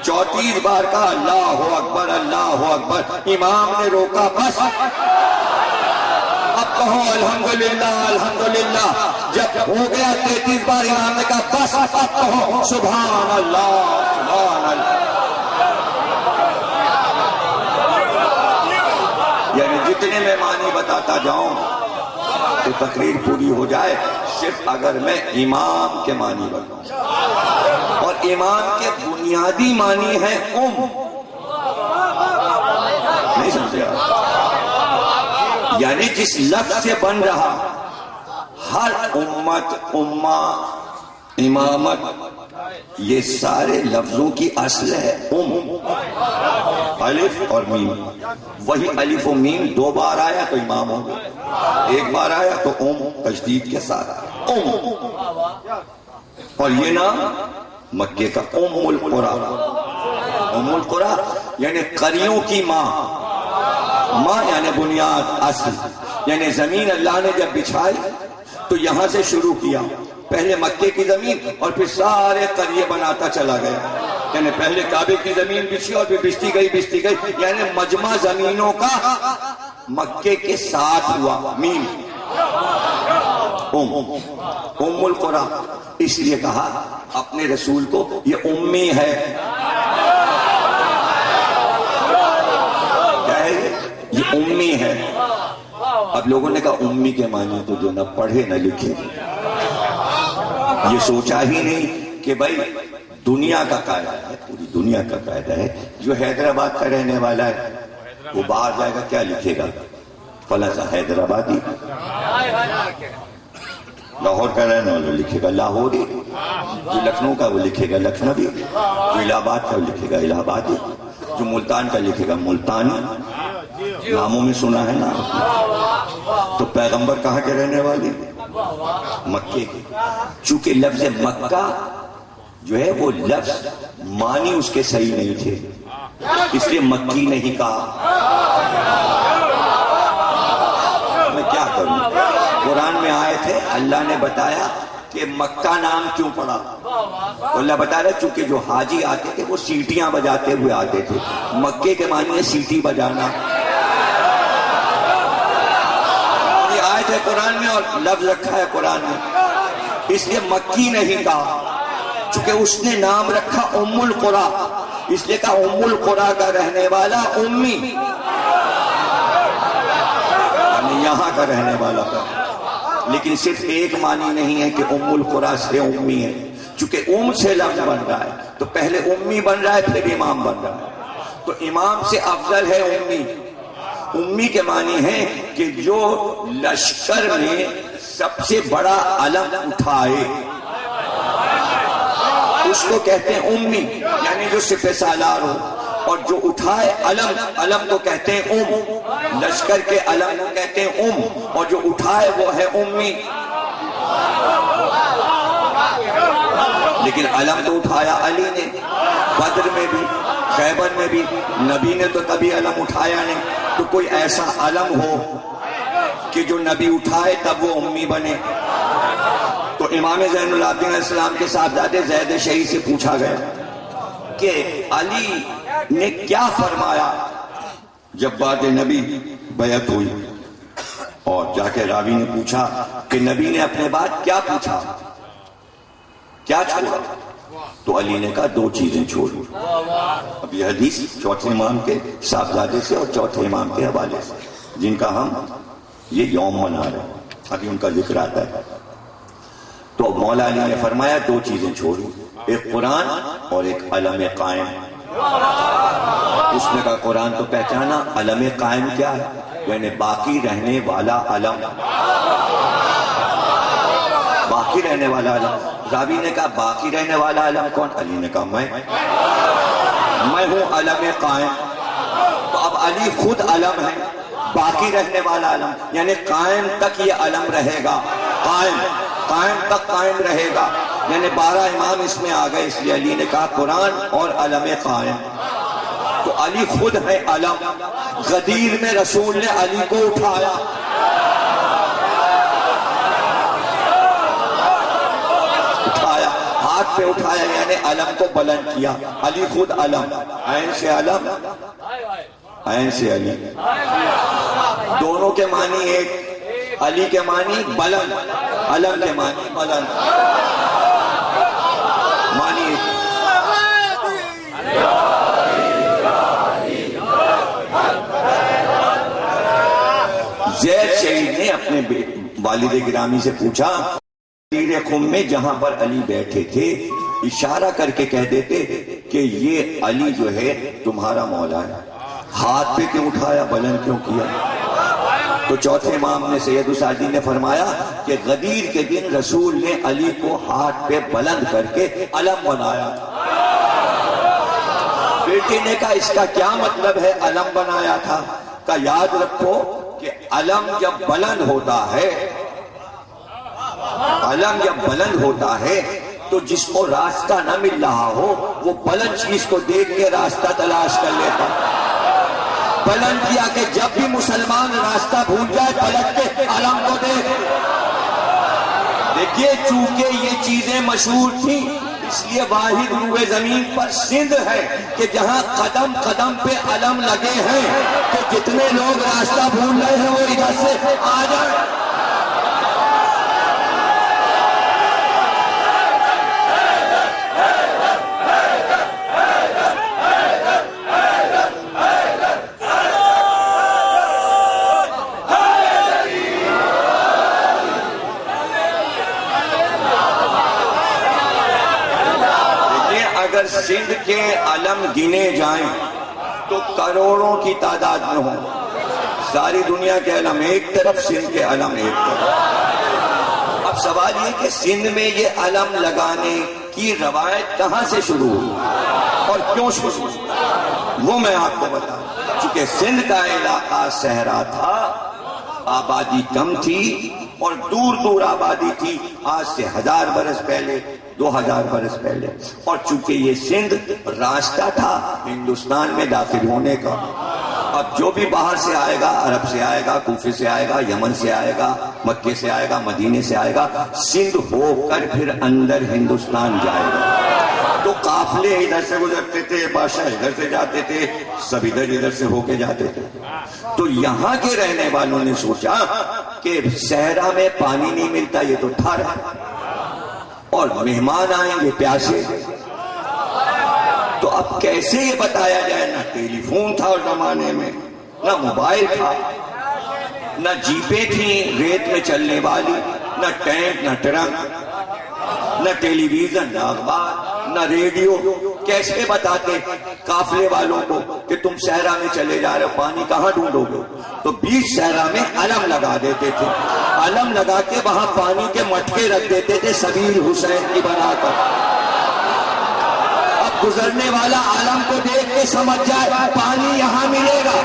34 بار کا اللہ اکبر اللہ اکبر. امام نے روکا، بس اب کہو الحمدللہ الحمدللہ. جب ہو گیا 33 بار امام نے کہا بس اب کہو سبحان اللہ سبحان اللہ. یعنی جتنے میں معنی بتاتا جاؤں تو تقریر پوری ہو جائے. صرف اگر میں امام کے معنی بتاؤں، اور امام کے بنیادی معنی ہے نہیں سمجھے آپ؟ یعنی جس لفظ سے بن رہا ہر امت، امہ، امامت، یہ سارے لفظوں کی اصل ہے الف اور میم. وہی الف و میم 2 بار آیا تو امام ہو گیا، 1 بار آیا تو تشدید کے ساتھ اور یہ نام مکے کا القرى. القرى یعنی قریوں کی ماں. ماں یعنی بنیاد، اصل. یعنی زمین اللہ نے جب بچھائی تو یہاں سے شروع کیا پہلے مکے کی زمین اور پھر سارے قریے بناتا چلا گیا. یعنی پہلے کعبے کی زمین بچھی اور پھر بچتی گئی, یعنی مجمع زمینوں کا مکے کے ساتھ ہوا. میم ام القری, اس لیے کہا اپنے رسول کو یہ امی ہے. کیا ہے یہ امی ہے. اب لوگوں نے کہا امی کے معنی تو جو نہ پڑھے نہ لکھے. یہ سوچا ہی نہیں کہ بھائی دنیا کا قاعدہ ہے, پوری دنیا کا قاعدہ ہے, جو حیدرآباد کا رہنے والا ہے وہ باہر جائے گا کیا لکھے گا, فلاں سا حیدرآبادی. لاہور کا رہنے والا لکھے گا لاہوری, جو لکھنؤ کا وہ لکھے گا لکھنوی, جو الہ آباد کا وہ لکھے گا الہ آبادی, جو ملتان کا لکھے گا ملتانی. ناموں میں سنا ہے نا. تو پیغمبر کہاں کے رہنے والے, مکے کے. چونکہ لفظ مکہ جو ہے وہ لفظ معنی اس کے صحیح نہیں تھے, اس لیے مکی نہیں کہا. میں کیا کروں, قرآن میں آئے تھے, اللہ نے بتایا کہ مکہ نام کیوں پڑا. اللہ بتا رہا ہے چونکہ جو حاجی آتے تھے وہ سیٹیاں بجاتے ہوئے آتے تھے. مکے کے معنی ہے سیٹی بجانا. یہ آیت ہے قرآن میں اور لفظ رکھا ہے قرآن میں, اس لیے مکی نہیں کہا. چونکہ اس نے نام رکھا ام القری, اس لیے کہا ام القری کا رہنے والا امی, یعنی یہاں کا رہنے والا کا. لیکن صرف ایک معنی نہیں ہے کہ ام القری سے امی ہے, چونکہ ام سے لفظ بن رہا ہے تو پہلے امی بن رہا ہے پھر امام بن رہا ہے. تو امام سے افضل ہے امی. امی کے معنی ہے کہ جو لشکر میں سب سے بڑا علم اٹھائے اس کو کہتے ہیں امی, یعنی جو سپہ سالار ہو. اور جو اٹھائے علم کو کہتے ہیں لشکر کے علم کو کہتے ہیں اور جو اٹھائے وہ ہے امی. لیکن علم تو اٹھایا علی نے, بدر میں بھی خیبر میں بھی. نبی نے تو کبھی علم اٹھایا نہیں. تو کوئی ایسا علم ہو کہ جو نبی اٹھائے تب وہ امی بنے. تو امام زین العابدین علیہ السلام کے صاحبزادے زید شہید سے پوچھا گیا کہ علی نے کیا فرمایا جب بعد نبی بیعت ہوئی, اور جا کے راوی نے پوچھا کہ نبی نے اپنے بعد کیا پوچھا, کیا چھوڑا. تو علی نے کہا دو چیزیں چھوڑی. اب یہ حدیث چوتھے امام کے صاحبزادے سے اور چوتھے امام کے حوالے سے, جن کا ہم یہ یوم منا رہے ہیں, ابھی ان کا ذکر آتا ہے. تو مولا علی نے فرمایا دو چیزیں چھوڑی, ایک قرآن اور ایک علم قائم. اس نے کہا قرآن تو پہچانا, علم قائم کیا ہے, یعنی باقی رہنے والا علم. باقی رہنے والا علم. راوی نے کہا باقی رہنے والا علم کون, علی نے کہا میں ہوں علم قائم. تو اب علی خود علم ہے, باقی رہنے والا علم, یعنی قائم تک یہ علم رہے گا. قائم تک قائم رہے گا, یعنی 12 امام اس میں آ گئے. اس لیے علی نے کہا قرآن اور علم قائم. تو علی خود ہے علم. غدیر میں رسول نے علی کو اٹھایا, ہاتھ پہ اٹھایا, یعنی علم کو بلند کیا. علی خود علم, عین سے علم, عین سے علی. دونوں کے معنی ایک, علی کے معنی بلند, علم کے معنی بلند. معنی ایک. زید شہید نے اپنے والد گرامی سے پوچھا, خم میں جہاں پر علی بیٹھے تھے اشارہ کر کے کہہ دیتے کہ یہ علی جو ہے تمہارا مولا ہے, ہاتھ پہ کیوں اٹھایا, بلند کیوں کیا. تو چوتھے امام نے سید الساجی نے فرمایا کہ غدیر کے دن رسول نے علی کو ہاتھ پہ بلند کر کے علم بنایا. بیٹے نے کہا اس کا کیا مطلب ہے علم بنایا تھا. کا یاد رکھو کہ علم جب بلند ہوتا ہے, علم جب بلند ہوتا ہے تو جس کو راستہ نہ مل رہا ہو وہ بلند چیز کو دیکھ کے راستہ تلاش کر لیتا. بلند کیا کہ جب بھی مسلمان راستہ بھول جائے پلٹ کے علم کو دیکھیے چونکہ یہ چیزیں مشہور تھیں اس لیے واحد روئے زمین پر سندھ ہے کہ جہاں قدم قدم پہ علم لگے ہیں کہ جتنے لوگ راستہ بھول رہے ہیں وہ ادھر سے آ جائیں. اگر سندھ کے علم گنے جائیں تو کروڑوں کی تعداد میں ہوں. ساری دنیا کے علم ایک طرف، سندھ کے علم ایک طرف. اب سوال یہ کہ سندھ میں یہ علم لگانے کی روایت کہاں سے شروع ہوئی اور کیوں شروع ہوئی وہ میں آپ کو بتاؤں. چونکہ سندھ کا علاقہ صحرا تھا، آبادی کم تھی اور دور دور آبادی تھی، آج سے 1000 برس پہلے 2000 برس پہلے. اور چونکہ یہ سندھ راستہ تھا ہندوستان میں داخل ہونے کا، اب جو بھی باہر سے آئے گا، عرب سے آئے گا، کوفے سے آئے گا، یمن سے آئے گا، مکے سے آئے گا، مدینے سے آئے گا، سندھ ہو کر پھر اندر ہندوستان جائے گا. تو قافلے ادھر سے گزرتے تھے، بادشاہ ادھر سے جاتے تھے، سب ادھر سے ہو کے جاتے تھے. تو یہاں کے رہنے والوں نے سوچا کہ صحرا میں پانی نہیں ملتا، یہ تو ٹھار ہے، اور مہمان آئیں گے پیاسے، تو اب کیسے یہ بتایا جائے؟ نہ ٹیلی فون تھا اس زمانے میں، نہ موبائل تھا، نہ جیپیں تھیں ریت میں چلنے والی، نہ ٹینک، نہ ٹرک، نہ ٹیلی ویژن، نہ اخبار، نہ ریڈیو. کیسے بتاتے قافلے والوں کو کہ تم صحرا میں چلے جا رہے ہو، پانی کہاں ڈھونڈو گے؟ تو بیچ صحرا میں علم لگا دیتے تھے. علم لگا کے وہاں پانی کے مٹکے رکھ دیتے تھے سبیل حسین کی بنا کر. اب گزرنے والا علم کو دیکھ کے سمجھ جائے پانی یہاں ملے گا،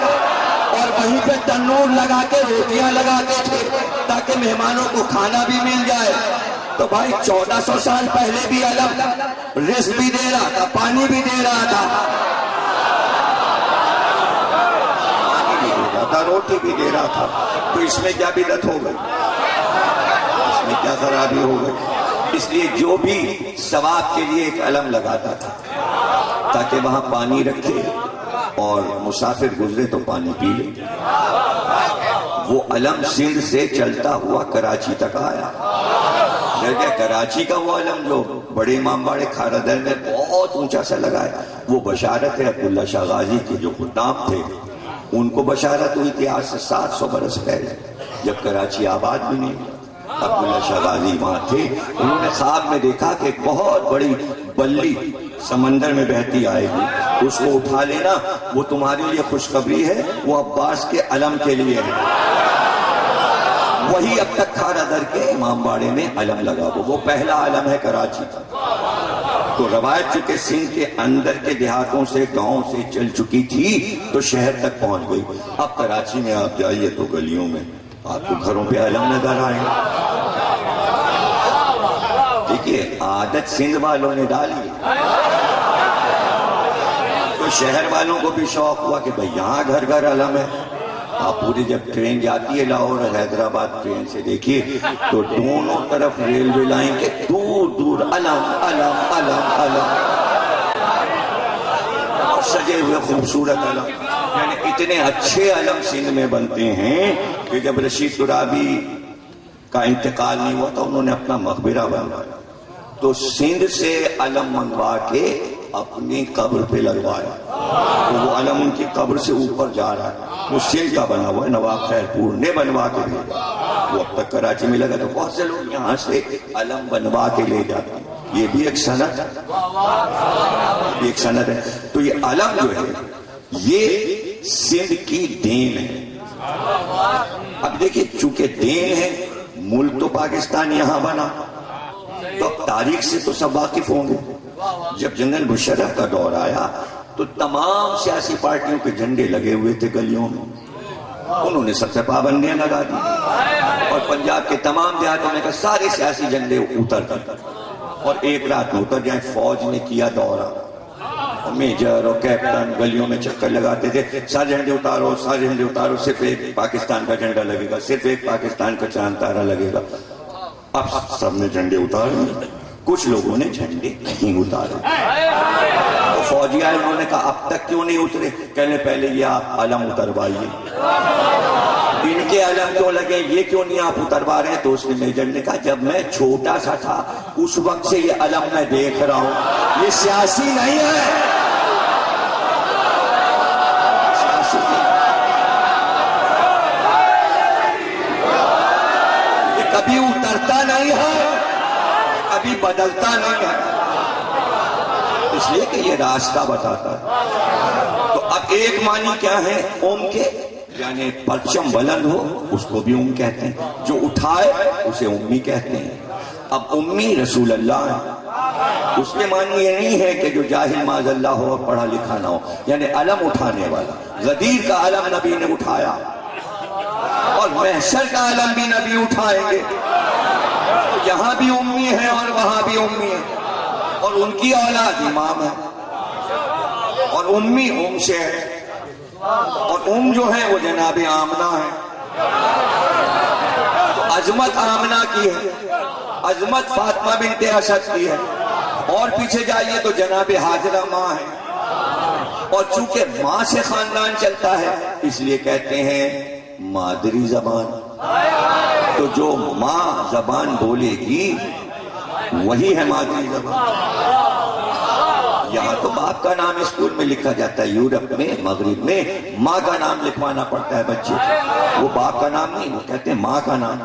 اور وہیں پہ تنور لگا کے روٹیاں لگاتے تھے تاکہ مہمانوں کو کھانا بھی مل جائے. تو بھائی 1400 سال پہلے بھی علم رزق بھی دے رہا تھا، پانی بھی دے رہا تھا، پانی بھی دے رہا تھا، روٹی بھی دے رہا تھا. تو اس میں کیا بدعت ہو گئی؟ اس میں کیا خرابی ہو گئی؟ اس لیے جو بھی ثواب کے لیے ایک علم لگاتا تھا تاکہ وہاں پانی رکھے اور مسافر گزرے تو پانی پی لے. وہ علم سندھ سے چلتا ہوا کراچی تک آیا. کراچی کا وہ علم جو بڑے امام باڑے کھارا در میں بہت اونچا سا لگایا، وہ بشارت ہے عبداللہ شاہ غازی کے جو خدام تھے، ان کو بشارت ہوئی تھی آج سے 700 برس پہلے، جب کراچی آباد بھی نہیں. عبداللہ شاہ غازی وہاں تھے، انہوں نے خواب میں دیکھا کہ ایک بہت بڑی بلی سمندر میں بہتی آئے گی، اس کو اٹھا لینا، وہ تمہارے لیے خوشخبری ہے، وہ عباس کے علم کے لیے ہے. وہی اب تک کھارا در کے امام باڑے میں علم لگا، وہ پہلا علم ہے کراچی کا. تو روایت چونکہ سندھ کے اندر کے دیہاتوں سے، گاؤں سے چل چکی تھی تو شہر تک پہنچ گئی. اب کراچی میں آپ جائیے تو گلیوں میں آپ کو گھروں پہ علم نظر آئے. دیکھیے عادت سندھ والوں نے ڈالی، تو شہر والوں کو بھی شوق ہوا کہ بھئی یہاں گھر گھر علم ہے. آپ پوری جب ٹرین جاتی ہے لاہور اور حیدرآباد ٹرین سے دیکھیے تو دونوں طرف ریلوے لائن کے دور دور علم علم علم علم، اور سجے ہوئے خوبصورت علم. یعنی اتنے اچھے علم سندھ میں بنتے ہیں کہ جب رشید ترابی کا انتقال نہیں ہوا تو انہوں نے اپنا مقبرہ بنوایا، تو سندھ سے علم منگوا کے اپنی قبر پہ لگوایا. تو وہ علم ان کی قبر سے اوپر جا رہا ہے، وہ سندھ کا بنا ہوا ہے، نواب خیر پور نے بنوا کے بھیجا. وہ اب تک کراچی میں لگا، تو بہت سے لوگ یہاں سے علم بنوا کے لے جاتے ہیں. یہ بھی ایک صنعت ہے، یہ ایک صنعت ہے. تو یہ علم جو ہے یہ سندھ کی دین ہے. اب دیکھیے چونکہ دین ہے، ملک تو پاکستان یہاں بنا، تو اب تاریخ سے تو سب واقف ہوں گے. جب جنرل مشرف کا دور آیا تو تمام سیاسی پارٹیوں کے جھنڈے لگے ہوئے تھے گلیوں میں، انہوں نے سب سے پابندیاں لگا دی، اور پنجاب کے تمام دیہاتوں میں کہا سارے سیاسی جھنڈے اتر کر، اور ایک رات میں اتر جائیں. فوج نے کیا دورہ، میجر اور کیپٹن گلیوں میں چکر لگاتے تھے، سارے جھنڈے اتارو، سارے جھنڈے اتارو، صرف ایک پاکستان کا جھنڈا لگے گا، صرف ایک پاکستان کا چاند تارا لگے گا. اب سب نے جھنڈے اتارے، کچھ لوگوں نے جھنڈے نہیں اتارے. تو فوجی آئے، انہوں نے کہا اب تک کیوں نہیں اترے؟ کہنے پہلے یہ آپ علم اتروائیے. ان کے علم کیوں لگے، یہ کیوں نہیں آپ اتروا رہے ہیں؟ تو اس نے میجر نے کہا جب میں چھوٹا سا تھا اس وقت سے یہ علم میں دیکھ رہا ہوں، یہ سیاسی نہیں ہے، سیاسی نہیں. یہ کبھی اترتا نہیں ہے، کبھی بدلتا نہیں ہے، اس لیے کہ یہ راستہ بتاتا ہے. تو اب ایک معنی کیا ہے اوم کے، یعنی پرچم بلند ہو اس کو بھی ام کہتے ہیں، جو اٹھائے اسے امی کہتے ہیں. اب امی رسول اللہ ہے، اس کے معنی یہ نہیں ہے کہ جو جاہل معاذ اللہ ہو اور پڑھا لکھا نہ ہو، یعنی علم اٹھانے والا. غدیر کا علم نبی نے اٹھایا اور محشر کا علم بھی نبی اٹھائیں گے. یہاں بھی امی ہے اور وہاں بھی امی ہے، اور ان کی اولاد امام ہے، اور امی ام سے ہے، اور ام جو ہے وہ جناب آمنہ ہے. تو عظمت آمنہ کی ہے، عظمت فاطمہ بنت اسد کی ہے، اور پیچھے جائیے تو جناب ہاجرہ ماں ہے. اور چونکہ ماں سے خاندان چلتا ہے اس لیے کہتے ہیں مادری زبان. تو جو ماں زبان بولے گی وہی ہے مادری زبان. یہاں تو باپ کا نام اسکول میں لکھا جاتا ہے، یورپ میں مغرب میں ماں کا نام لکھوانا پڑتا ہے بچے، وہ باپ کا نام نہیں، وہ کہتے ہیں ماں کا نام.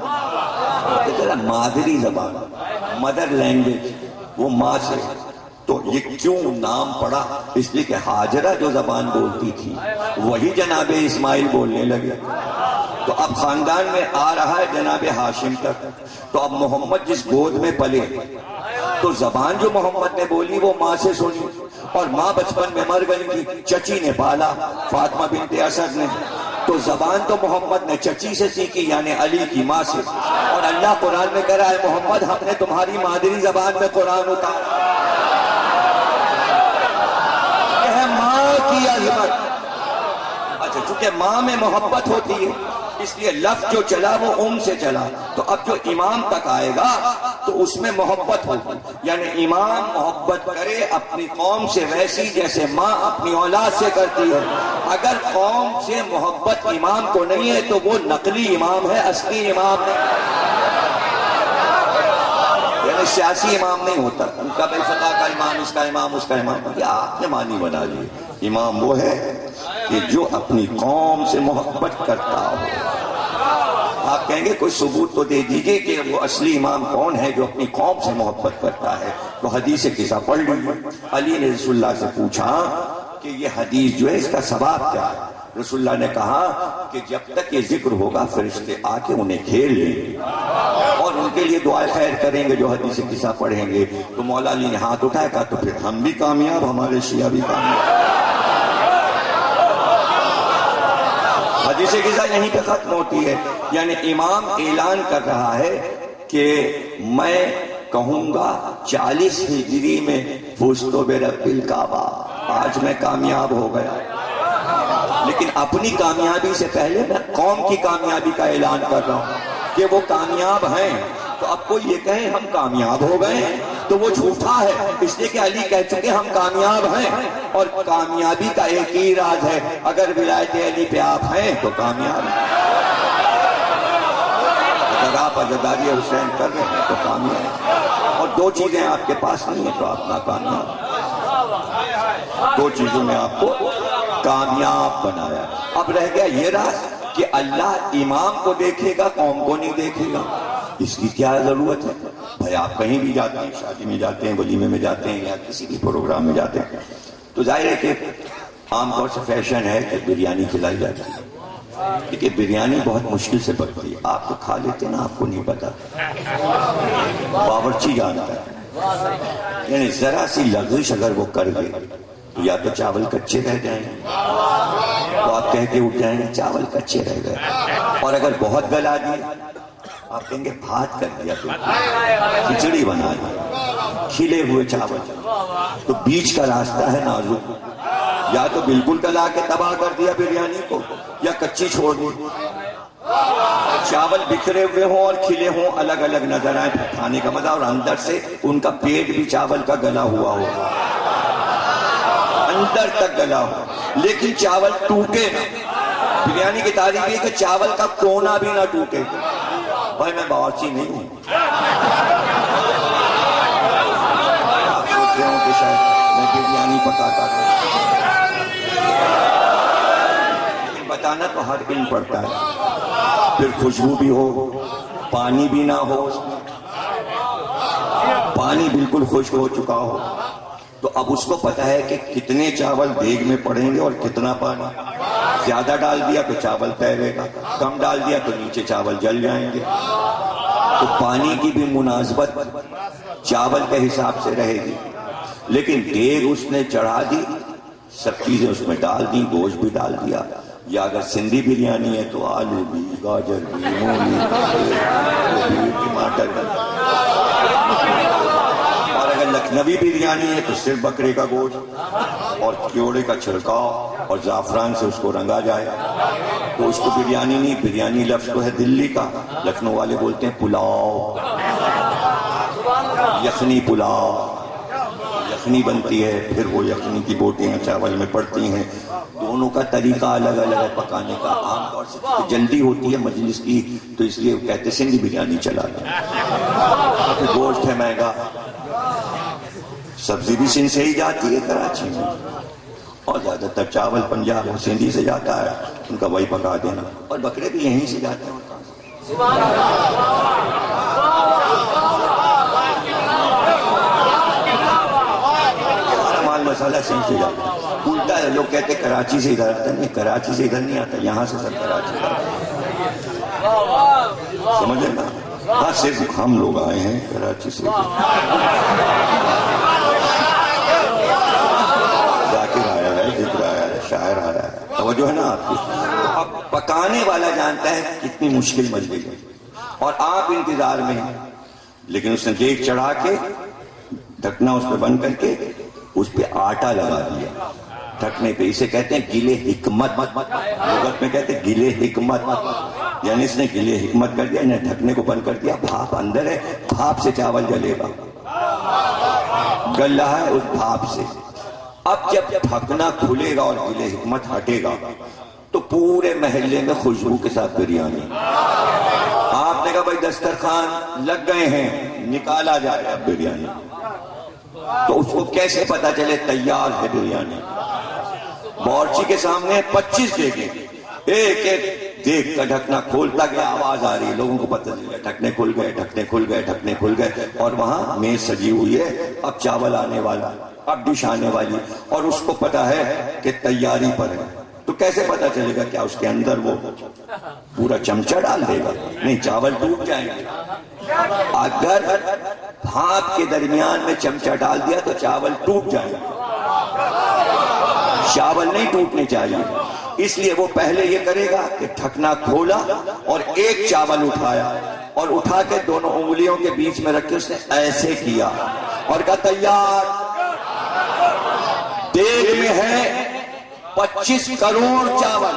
مادری زبان، مدر لینگویج، وہ ماں سے. تو یہ کیوں نام پڑا؟ اس لیے کہ ہاجرہ جو زبان بولتی تھی وہی جناب اسماعیل بولنے لگے. تو اب خاندان میں آ رہا ہے جناب ہاشم تک. تو اب محمد جس گود میں پلے تو زبان جو محمد نے بولی وہ ماں سے سنی، اور ماں بچپن میں مر گئی تھی، چچی نے پالا فاطمہ بنت اسد نے. تو زبان تو محمد نے چچی سے سیکھی، یعنی علی کی ماں سے. اور اللہ قرآن میں کہہ رہا ہے محمد ہم نے تمہاری مادری زبان میں قرآن اتارا. یہ ہے ماں کی عظمت. اچھا چونکہ ماں میں محبت ہوتی ہے اس لیے لفظ جو چلا وہ ام سے چلا. تو اب جو امام تک آئے گا تو اس میں محبت ہوگی، یعنی امام محبت کرے اپنی قوم سے ویسی جیسے ماں اپنی اولاد سے کرتی ہے. اگر قوم سے محبت امام کو نہیں ہے تو وہ نقلی امام ہے، اصلی امام نہیں، یعنی سیاسی امام نہیں ہوتا. ان کا بے فقہ کا امام، اس کا امام، اس کا امام، کیا آپ نے معنی بنا لیے. امام وہ ہے کہ جو اپنی قوم سے محبت کرتا ہو. آپ کہیں گے کوئی ثبوت تو دے دیجئے کہ وہ اصلی امام کون ہے جو اپنی قوم سے محبت کرتا ہے. تو حدیث قصہ پڑھ لیجیے. علی نے رسول اللہ سے پوچھا کہ یہ حدیث جو ہے اس کا ثواب کیا ہے؟ رسول اللہ نے کہا کہ جب تک یہ ذکر ہوگا فرشتے آ کے انہیں گھیر لیں گے اور ان کے لیے دعائے خیر کریں گے جو حدیث قصہ پڑھیں گے. تو مولا علی نے ہاتھ اٹھایا، کہا تو پھر ہم بھی کامیاب، ہمارے شیعہ بھی کامیاب. حدیث قصہ یہیں پہ ختم ہوتی ہے. یعنی امام اعلان کر رہا ہے کہ میں کہوں گا 40 ہجری میں فزت برب الکعبہ، آج میں کامیاب ہو گیا. لیکن اپنی کامیابی سے پہلے میں قوم کی کامیابی کا اعلان کر رہا ہوں کہ وہ کامیاب ہیں. تو اب کوئی یہ کہیں ہم کامیاب ہو گئے تو وہ جھوٹا ہے، اس لیے کہ علی کہہ چکے ہم کامیاب ہیں. اور کامیابی کا ایک ہی راز ہے، اگر ولایت علی پہ آپ ہیں تو کامیاب ہیں، اگر آپ عزاداری حسین کر رہے ہیں تو کامیاب ہیں. اور دو چیزیں آپ کے پاس نہیں ہیں تو آپ ناکامیاب. دو چیزوں میں آپ کو کامیاب بنایا. اب رہ گیا یہ راز کہ اللہ امام کو دیکھے گا، قوم کو نہیں دیکھے گا. اس کی کیا ضرورت ہے؟ بھائی آپ کہیں بھی جاتے ہیں، شادی میں جاتے ہیں، ولیمے میں جاتے ہیں، یا کسی بھی پروگرام میں جاتے ہیں تو ظاہر ہے کہ عام طور سے فیشن ہے کہ بریانی کھلائی جاتی ہے. لیکن بریانی بہت مشکل سے بنتی ہے. آپ تو کھا لیتے ہیں نا، آپ کو نہیں پتا، باورچی جانتا ہے. یعنی ذرا سی لغزش اگر وہ کر گئے تو یا تو چاول کچے رہ جائیں تو آپ کہہ کے اٹھ جائیں گے چاول کچے رہ گئے. اور اگر بہت گلا دیے آپ کہیں گے بھات کر دیا، کھچڑی بنا دی، کھلے ہوئے چاول. تو بیچ کا راستہ ہے نازک، یا تو بالکل گلا کے تباہ کر دیا بریانی کو یا کچی چھوڑ دی. چاول بکھرے ہوئے ہوں اور کھلے ہوں الگ الگ نظر آئے کھانے کا مزہ, اور اندر سے ان کا پیٹ بھی چاول کا گلا ہوا ہو, اندر تک گلا ہو, لیکن چاول ٹوٹے نہ. بریانی کی تعریف یہ کہ چاول کا کونا بھی نہ ٹوٹے. بھائی میں باورچی نہیں ہوں, آپ سوچ رہے ہوں کہ شاید میں بریانی پکاتا ہوں, لیکن بتانا تو ہر علم پڑتا ہے. پھر خوشبو بھی ہو, پانی بھی نہ ہو, پانی بالکل خشک ہو چکا ہو, تو اب اس کو پتا ہے کہ کتنے چاول دیگ میں پڑیں گے اور کتنا پانی. زیادہ ڈال دیا تو چاول تیرے گا, کم ڈال دیا تو نیچے چاول جل جائیں گے. تو پانی کی بھی مناسبت چاول کے حساب سے رہے گی. لیکن دیگ اس نے چڑھا دی, سب چیزیں اس میں ڈال دی, گوشت بھی ڈال دیا. یا اگر سندھی بریانی ہے تو آلو بھی, گاجر بھی, مولی بھی, ٹماٹر بھی. اور اگر لکھنوی بریانی ہے تو صرف بکرے کا گوشت اور کیوڑے کا چھڑکاؤ اور زعفران سے اس کو رنگا جائے تو اس کو بریانی نہیں. بریانی لفظ تو ہے دلی کا, لکھنؤ والے بولتے ہیں پلاؤ, یخنی پلاؤ. یخنی بنتی ہے, پھر وہ یخنی کی بوٹیاں چاول میں پڑتی ہیں. دونوں کا طریقہ الگ الگ ہے پکانے کا. عام طور سے جلدی ہوتی ہے مجلس کی تو اس لیے کہتے سندھی بریانی چلا دیں. گوشت ہے مہنگا, سبزی بھی سندھ سے ہی جاتی ہے کراچی میں, اور زیادہ تر چاول پنجاب اور سندھی سے جاتا ہے, ان کا وہی پکا دینا. اور بکرے بھی یہیں سے جاتے ہیں. مسالہ صحیح سے جاتا ہے. الٹا ہے, لوگ کہتے ہیں کراچی سے ادھر آتا ہے. نہیں, کراچی سے ادھر نہیں آتا, یہاں سے سب کراچی سمجھے نا. ہاں صرف ہم لوگ آئے ہیں کراچی سے. ذاکر آیا ہے, ذکر آیا ہے, شاعر آ رہا ہے, توجہ ہے نا آپ کی. اب پکانے والا جانتا ہے کتنی مشکل مجلس ہے, اور آپ انتظار میں ہیں. لیکن اس نے دیگ چڑھا کے ڈھکنا اس پہ بند کر کے اس پہ آٹا لگا دیا ڈھکنے پہ. اسے کہتے ہیں گلے حکمت. لغت میں کہتے ہیں گلے حکمت, یعنی اس نے گلے حکمت کر دیا, انہیں ڈھکنے کو بند کر دیا. بھاپ اندر ہے, بھاپ سے چاول جلے گا, گل رہا ہے اس بھاپ سے. اب جب ڈھکنا کھلے گا اور گلے حکمت ہٹے گا تو پورے محلے میں خوشبو کے ساتھ بریانی. آپ نے کہا بھائی دسترخوان لگ گئے ہیں, نکالا جائے اب بریانی. تو اس کو کیسے پتا چلے تیار ہے بریانی؟ باورچی کے سامنے 25 دیگیں, ایک ایک دیگ کا ڈھکنا کھولتا گیا, آواز آ رہی ہے, لوگوں کو پتہ چل گیا ڈھکنے کھل گئے, ڈھکنے کھل گئے, ڈھکنے کھل گئے. اور وہاں میز سجی ہوئی ہے, اب چاول آنے والا, اب ڈش آنے والی, اور اس کو پتا ہے کہ تیاری پر ہے. تو کیسے پتا چلے گا؟ کیا اس کے اندر وہ پورا چمچہ ڈال دے گا؟ نہیں, چاول ٹوٹ جائیں گے. اگر بھاپ کے درمیان میں چمچہ ڈال دیا تو چاول ٹوٹ جائیں گے. چاول نہیں ٹوٹنے چاہیے. اس لیے وہ پہلے یہ کرے گا کہ ڈھکنا کھولا اور ایک چاول اٹھایا, اور اٹھا کے دونوں انگلیوں کے بیچ میں رکھ کے اس نے ایسے کیا اور کہا تیار. دیگ میں ہے 25 کروڑ چاول,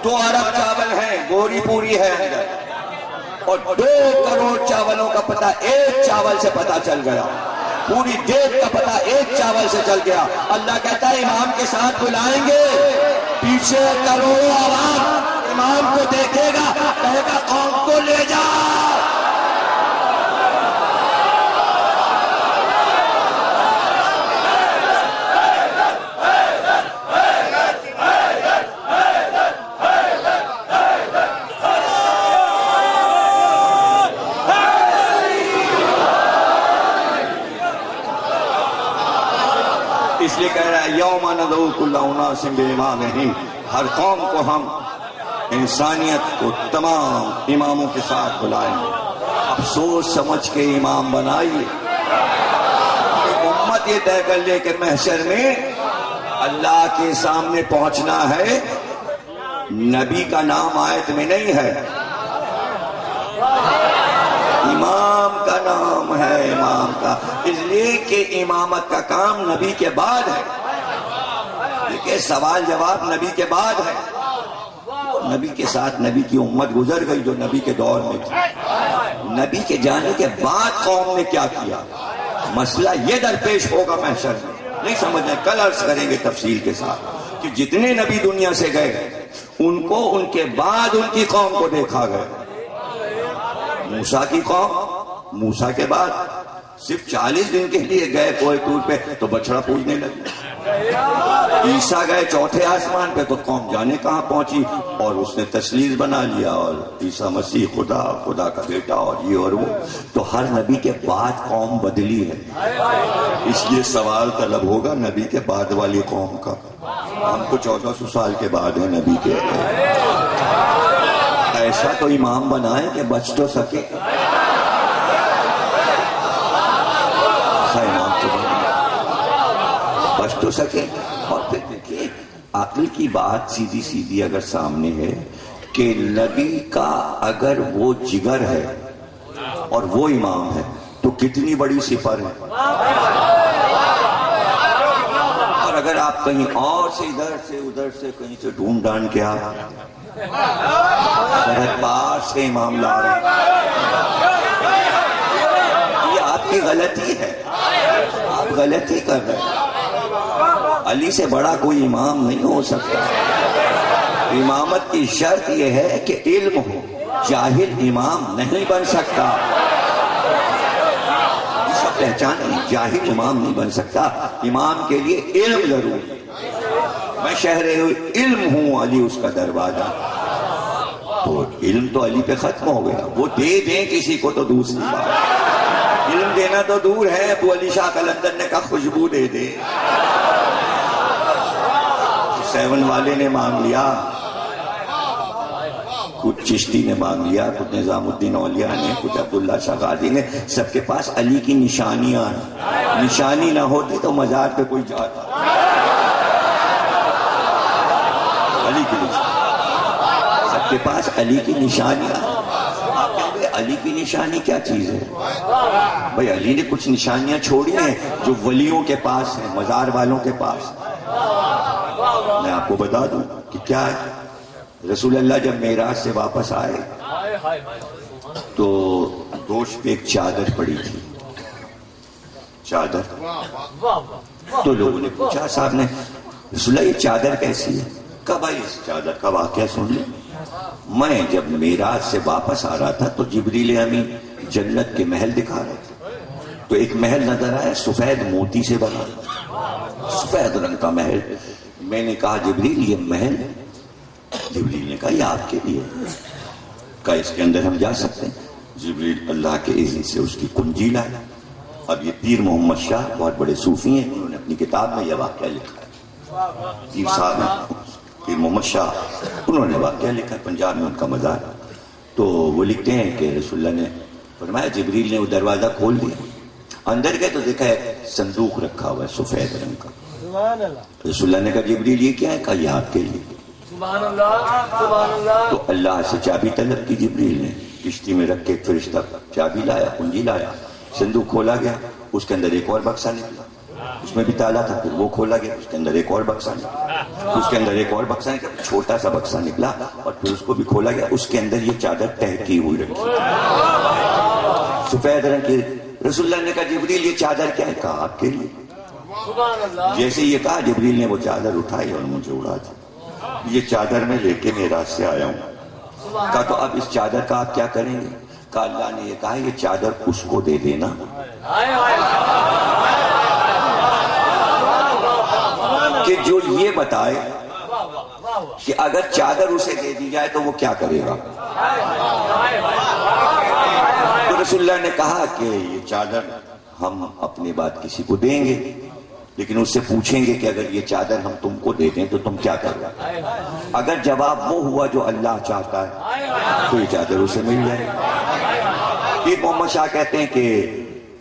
2 ارب چاول ہیں, گوری پوری ہے اندر, اور 2 کروڑ چاولوں کا پتہ ایک چاول سے پتہ چل گیا. پوری دیگ کا پتہ ایک چاول سے چل گیا. اللہ کہتا ہے امام کے ساتھ بلائیں گے, پیچھے کروڑوں عوام امام کو دیکھے گا, کہے گا قوم کو لے جا. اس لیے کہہ رہا ہے یوم ندعو کل اناس بامامہم, ہر قوم کو ہم انسانیت کو تمام اماموں کے ساتھ بلائیں. اب سوچ سمجھ کے امام بنائیے. امت یہ طے کر لے کہ محشر میں اللہ کے سامنے پہنچنا ہے, نبی کا نام آیت میں نہیں ہے, امام کا نام ہے, امام کا. اس لیے کہ امامت کا کام نبی کے بعد ہے, دیکھیں سوال جواب نبی کے بعد ہے. نبی کے ساتھ نبی کی امت گزر گئی جو نبی کے دور میں تھی. نبی کے جانے کے بعد قوم نے کیا کیا, مسئلہ یہ درپیش ہوگا محشر میں, نہیں سمجھیں, کل عرض کریں گے تفصیل کے ساتھ کہ جتنے نبی دنیا سے گئے ان کو ان کے بعد ان کی قوم کو دیکھا گیا. موسیٰ کی قوم موسیٰ کے بعد صرف 40 دن کے لیے گئے کوہ طور پہ تو بچڑا پوجنے لگے. عیسیٰ گئے چوتھے آسمان پہ تو قوم جانے کہاں پہنچی, اور اس نے تسلیث بنا لیا اور عیسیٰ مسیح خدا, خدا کا بیٹا اور یہ اور وہ. تو ہر نبی کے بعد قوم بدلی ہے, اس لیے سوال طلب ہوگا نبی کے بعد والی قوم کا. ہم تو 1400 سال کے بعد ہیں نبی کے. ایسا تو امام بنائیں کہ بچ تو سکے. امام تو بچ تو سکے. اور پھر دیکھیے عقل کی بات سیدھی سیدھی اگر سامنے ہے کہ نبی کا اگر وہ جگر ہے اور وہ امام ہے تو کتنی بڑی سفر ہے. اور اگر آپ کہیں اور سے ادھر سے ادھر سے کہیں سے ڈھونڈ ڈھانڈ کے آپ سرحد پار سے امام لا رہے ہیں, یہ آپ کی غلطی ہے, آپ غلطی کر رہے ہیں. علی سے بڑا کوئی امام نہیں ہو سکتا. امامت کی شرط یہ ہے کہ علم ہو, جاہل امام نہیں بن سکتا. سب پہچانے, جاہل امام نہیں بن سکتا. امام کے لیے علم ضروری. میں شہر علم ہوں, علی اس کا دروازہ. تو علم تو علی پہ ختم ہو گیا, وہ دے دیں کسی کو تو دوسری بات. علم دینا تو دور ہے, ابو علی شاہ قلندر نے کہا خوشبو دے دے. 7 والے نے مانگ لیا, کچھ چشتی نے مانگ لیا, کچھ نظام الدین اولیاء نے, کچھ عبداللہ شاہ غازی نے. سب کے پاس علی کی نشانیاں ہیں. نشانی نہ ہوتی تو مزار پہ کوئی جاتا. علی کی نشانی, سب کے پاس علی کی نشانیاں. آپ کہیں گے علی کی نشانی کیا چیز ہے؟ بھائی علی نے کچھ نشانیاں چھوڑی ہیں جو ولیوں کے پاس ہیں, مزار والوں کے پاس. میں آپ کو بتا دوں کہ کیا ہے. رسول اللہ جب معراج سے واپس آئے تو دوش پہ ایک چادر پڑی تھی. چادر, تو لوگوں نے پوچھا صاحب نے, رسول اللہ یہ چادر کیسی ہے؟ کہا بھائی اس چادر کا واقعہ سن لیں. میں جب معراج سے واپس آ رہا تھا تو جبریل امین جنت کے محل دکھا رہے تھے, تو ایک محل نظر آیا سفید موتی سے بنا, سفید رنگ کا محل. میں نے کہا جبریل یہ محل؟ جبریل نے کہا یہ آپ کے لیے. کہا اس کے اندر ہم جا سکتے ہیں؟ جبریل اللہ کے اذن سے اس کی کنجی لائے. اب یہ پیر محمد شاہ بہت بڑے صوفی ہیں, انہوں نے اپنی کتاب میں یہ واقعہ لکھا ہے. پیر صاحب ہیں پیر محمد شاہ, انہوں نے واقعہ لکھا ہے, پنجاب میں ان کا مزار. تو وہ لکھتے ہیں کہ رسول اللہ نے فرمایا جبریل نے وہ دروازہ کھول دیا, اندر گئے تو دیکھا ایک صندوق رکھا ہوا ہے سفید رنگ کا. رسول اللہ نے کہا جبریل یہ کیا ہے؟ کہا یہ آپ کے لیے. سبحان اللہ, سبحان اللہ. تو اللہ سے چابی طلب کی جبریل نے, کشتی میں رکھ کے ایک فرشتہ چابی لایا, کنجی لایا, صندوق کھولا گیا, اس کے اندر ایک اور بکسا نکلا, اس میں بھی تالا تھا, پھر وہ کھولا گیا, اس کے اندر ایک اور بکسا نکلا, اس کے اندر ایک اور بکسا نکلا, چھوٹا سا بکسا نکلا, اور پھر اس کو بھی کھولا گیا, اس کے اندر یہ چادر تہہ کی ہوئی رکھی سفید رنگ کی. رسول اللہ نے کہا جبریل یہ چادر کیا ہے؟ کہا آپ کے لیے. جیسے یہ کہا جبریل نے وہ چادر اٹھائی اور مجھے اڑا دی. یہ چادر میں لے کے معراج سے آیا ہوں. کہا تو اب اس چادر کا آپ کیا کریں گے؟ کہا اللہ نے یہ کہا یہ چادر اس کو دے دینا کہ جو یہ بتائے کہ اگر چادر اسے دے دی جائے تو وہ کیا کرے گا. تو رسول اللہ نے کہا کہ یہ چادر ہم اپنی بات کسی کو دیں گے, لیکن اس سے پوچھیں گے کہ اگر یہ چادر ہم تم کو دے دیں تو تم کیا کرو. اگر جواب وہ ہوا جو اللہ چاہتا ہے تو یہ چادر اسے مل جائے. پیر محمد شاہ کہتے ہیں کہ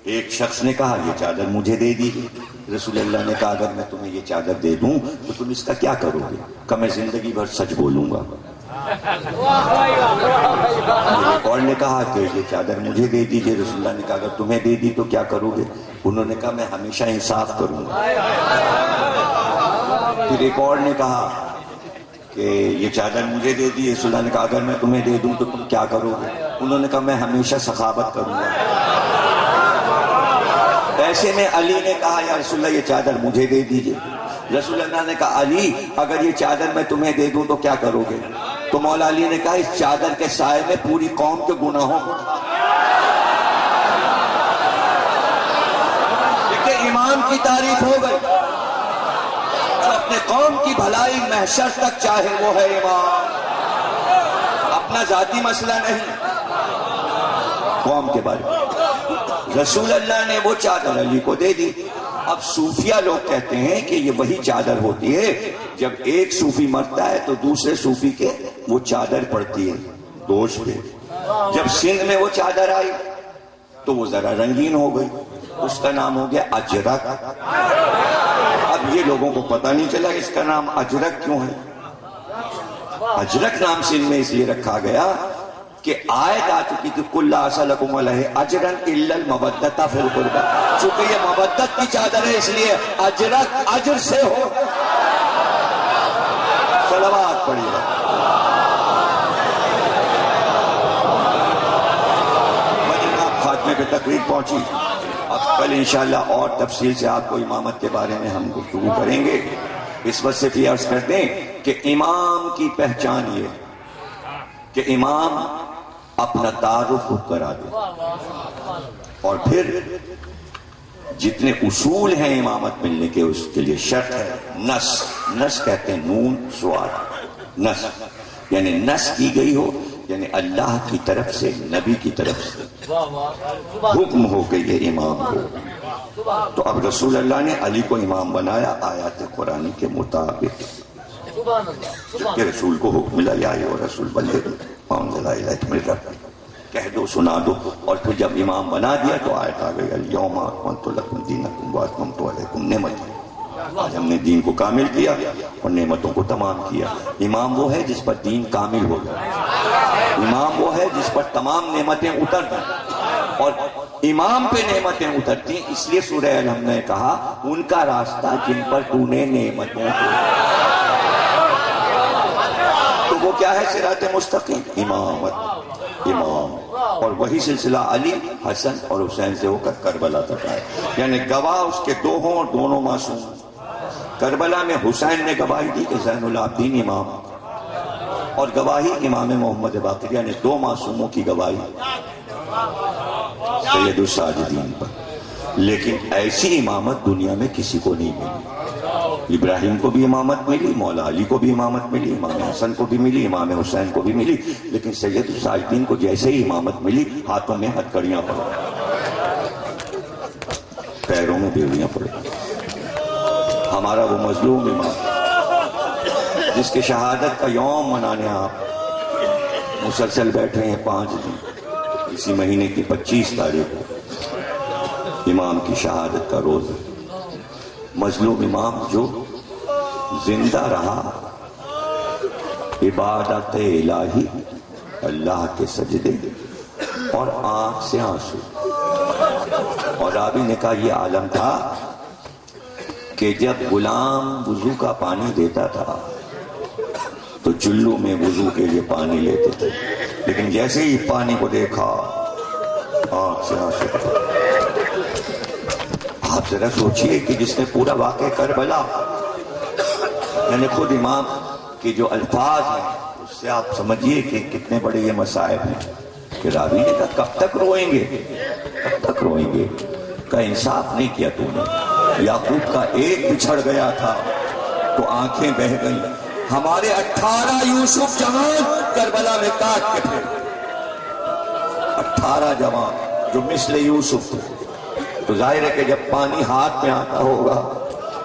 ایک شخص نے کہا یہ چادر مجھے دے دی. رسول اللہ نے کہا اگر میں تمہیں یہ چادر دے دوں تو تم اس کا کیا کرو گے؟ کہ میں زندگی بھر سچ بولوں گا. ایک اور نے کہا کہ یہ چادر مجھے دے دیجیے. رسول اللہ نے کہا اگر تمہیں دے دی تو کیا کرو گے؟ انہوں نے کہا میں ہمیشہ انصاف کروں گا. پھر ایک اور نے کہا کہ یہ چادر مجھے دے دی. رسول اللہ نے کہا اگر میں تمہیں دے دوں تو تم کیا کرو گے؟ انہوں نے کہا میں ہمیشہ سخاوت کروں گا. ایسے میں علی نے کہا یا رسول اللہ یہ چادر مجھے دے دیجئے. رسول اللہ نے کہا علی اگر یہ چادر میں تمہیں دے دوں تو کیا کرو گے؟ تو مولا علی نے کہا اس چادر کے سائے میں پوری قوم کے گناہوں کو. دیکھیں امام کی تعریف ہو گئی. جو اپنے قوم کی بھلائی محشر تک چاہے وہ ہے امام. اپنا ذاتی مسئلہ نہیں، قوم کے بارے میں. رسول اللہ نے وہ چادر علی کو دے دی. اب صوفیہ لوگ کہتے ہیں کہ یہ وہی چادر ہوتی ہے جب ایک صوفی مرتا ہے تو دوسرے صوفی کے وہ چادر پڑتی ہے دوش پہ. جب سندھ میں وہ چادر آئی تو وہ ذرا رنگین ہو گئی، اس کا نام ہو گیا اجرک. اب یہ لوگوں کو پتہ نہیں چلا اس کا نام اجرک کیوں ہے. اجرک نام سندھ میں اس لیے رکھا گیا کہ آیت آ چکی تھی کل اسلکم علیہ اجرن الا المودۃ فی القربى. چونکہ یہ مودت کی چادر ہے اس لیے اجرک اجر سے ہو. صلوات پڑھیے. مدینہ خاتمے پہ تقریر پہنچی. اب کل انشاءاللہ اور تفصیل سے آپ کو امامت کے بارے میں ہم گفتگو کریں گے. اس وقت صرف یہ عرض کر دیں کہ امام کی پہچان یہ کہ امام اپنا تعارف خود کرا دے اور پھر جتنے اصول ہیں امامت ملنے کے اس کے لیے شرط ہے نس. نس کہتے ہیں نون سواد. نس یعنی نس کی گئی ہو یعنی اللہ کی طرف سے نبی کی طرف سے حکم ہو کہ یہ امام ہو. تو اب رسول اللہ نے علی کو امام بنایا آیات قرآن کے مطابق. کہ رسول کو حکم ملا یا رسول بلے کہہ دو سنا دو. اور پھر جب امام بنا دیا تو آیت آ گئی الیوم اکملت لکم دینکم واتممت علیکم نعمتی. آج ہم نے دین کو کامل کیا اور نعمتوں کو تمام کیا. امام وہ ہے جس پر دین کامل ہو جائے. امام وہ ہے جس پر تمام نعمتیں اتر جائیں اور امام پہ نعمتیں اترتی. اس لیے سورہ الحمد نے کہا ان کا راستہ جن پر تو نے نعمتوں کو. تو وہ کیا ہے صراط مستقیم امامت امام. اور وہی سلسلہ علی حسن اور حسین سے ہو کر کربلا تک آئے. یعنی گواہ اس کے دو ہوں اور دونوں معصوم. کربلا میں حسین نے گواہی دی کہ زین العابدین امام اور گواہی امام محمد باقر یعنی دو معصوموں کی گواہی سید الساجدین پر. لیکن ایسی امامت دنیا میں کسی کو نہیں ملی. ابراہیم کو بھی امامت ملی، مولا علی کو بھی امامت ملی، امام حسن کو بھی ملی، امام حسین کو بھی ملی. لیکن سید الساجدین کو جیسے ہی امامت ملی ہاتھوں میں ہتھکڑیاں پڑ پیروں میں بیڑیاں پڑ. ہمارا وہ مظلوم امام جس کے شہادت کا یوم منانے آپ مسلسل بیٹھے ہیں 5 دن. اسی مہینے کی 25 تاریخ کو امام کی شہادت کا روز. مظلوم امام جو زندہ رہا عبادت الہی اللہ کے سجدے اور آنکھ سے آنسو. اور راوی نے کہا یہ عالم تھا کہ جب غلام وضو کا پانی دیتا تھا تو چلو میں وضو کے لیے پانی لیتے تھے، لیکن جیسے ہی پانی کو دیکھا آنکھ سے آنسو. آپ ذرا سوچئے کہ جس نے پورا واقعہ کربلا یعنی خود امام کے جو الفاظ ہیں اس سے آپ سمجھیے کہ کتنے بڑے یہ مصائب ہیں. کہ راوی نے کہا کب تک روئیں گے، کب تک روئیں گے. کا انصاف نہیں کیا تو نے. یعقوب کا ایک بچھڑ گیا تھا تو آنکھیں بہ گئیں. ہمارے 18 یوسف جوان کربلا میں کاٹ کے تھے. 18 جوان جو مثل یوسف تھے. تو ظاہر ہے کہ جب پانی ہاتھ میں آتا ہوگا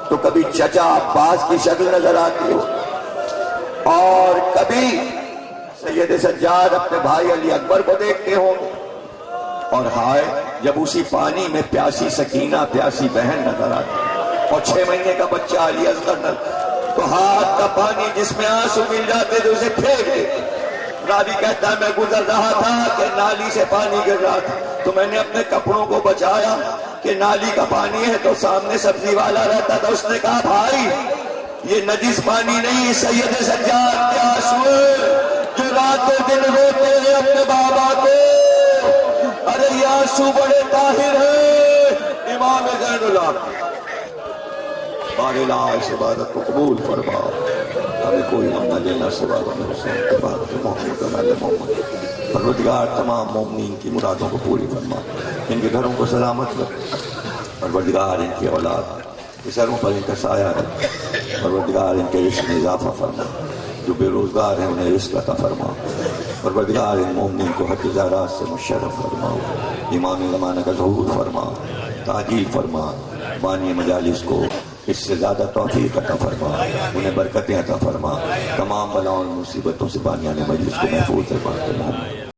تو کبھی چچا عباس کی شکل نظر آتی ہو اور کبھی سید سجاد اپنے بھائی علی اکبر کو دیکھتے ہوں اور ہائے جب اسی پانی میں پیاسی سکینہ پیاسی بہن نظر آتی اور 6 مہینے کا بچہ علی اصغر نظر تو ہاتھ کا پانی جس میں آنسو مل جاتے تو اسے پھینک دیتے. راوی کہتا ہے میں گزر رہا تھا کہ نالی سے پانی گر رہا تھا تو میں نے اپنے کپڑوں کو بچایا کہ نالی کا پانی ہے تو سامنے سبزی والا رہتا تھا. اس نے کہا بھائی یہ نجس پانی نہیں، سید سجاد کے آنسو جو راتوں دن روتے ہیں اپنے بابا کو. ارے یہ آنسو بڑے طاہر ہیں. امام زین العابدین بارے لاش عبادت کو قبول فرما. ہمیں کوئی نہ لینا سوا حسین کے بعد محمد علی محمد. پروردگار تمام مومنین کی مرادوں کو پوری فرما، ان کے گھروں کو سلامت رکھ. پروردگار ان کی اولاد کے سروں پر ان کا سایہ رکھ. پروردگار ان کے رزق میں اضافہ فرما، جو بے روزگار ہیں انہیں رزق عطا فرما. پروردگار ان مومنین کو حج زیارات سے مشرف فرما. امام زمانہ کا ظہور فرما، تعجیل فرما. بانی مجالس کو اس سے زیادہ توفیق عطا فرما، انہیں برکتیں عطا فرما. تمام بلاؤں مصیبتوں سے بانیان مجلس کو محفوظ فرما.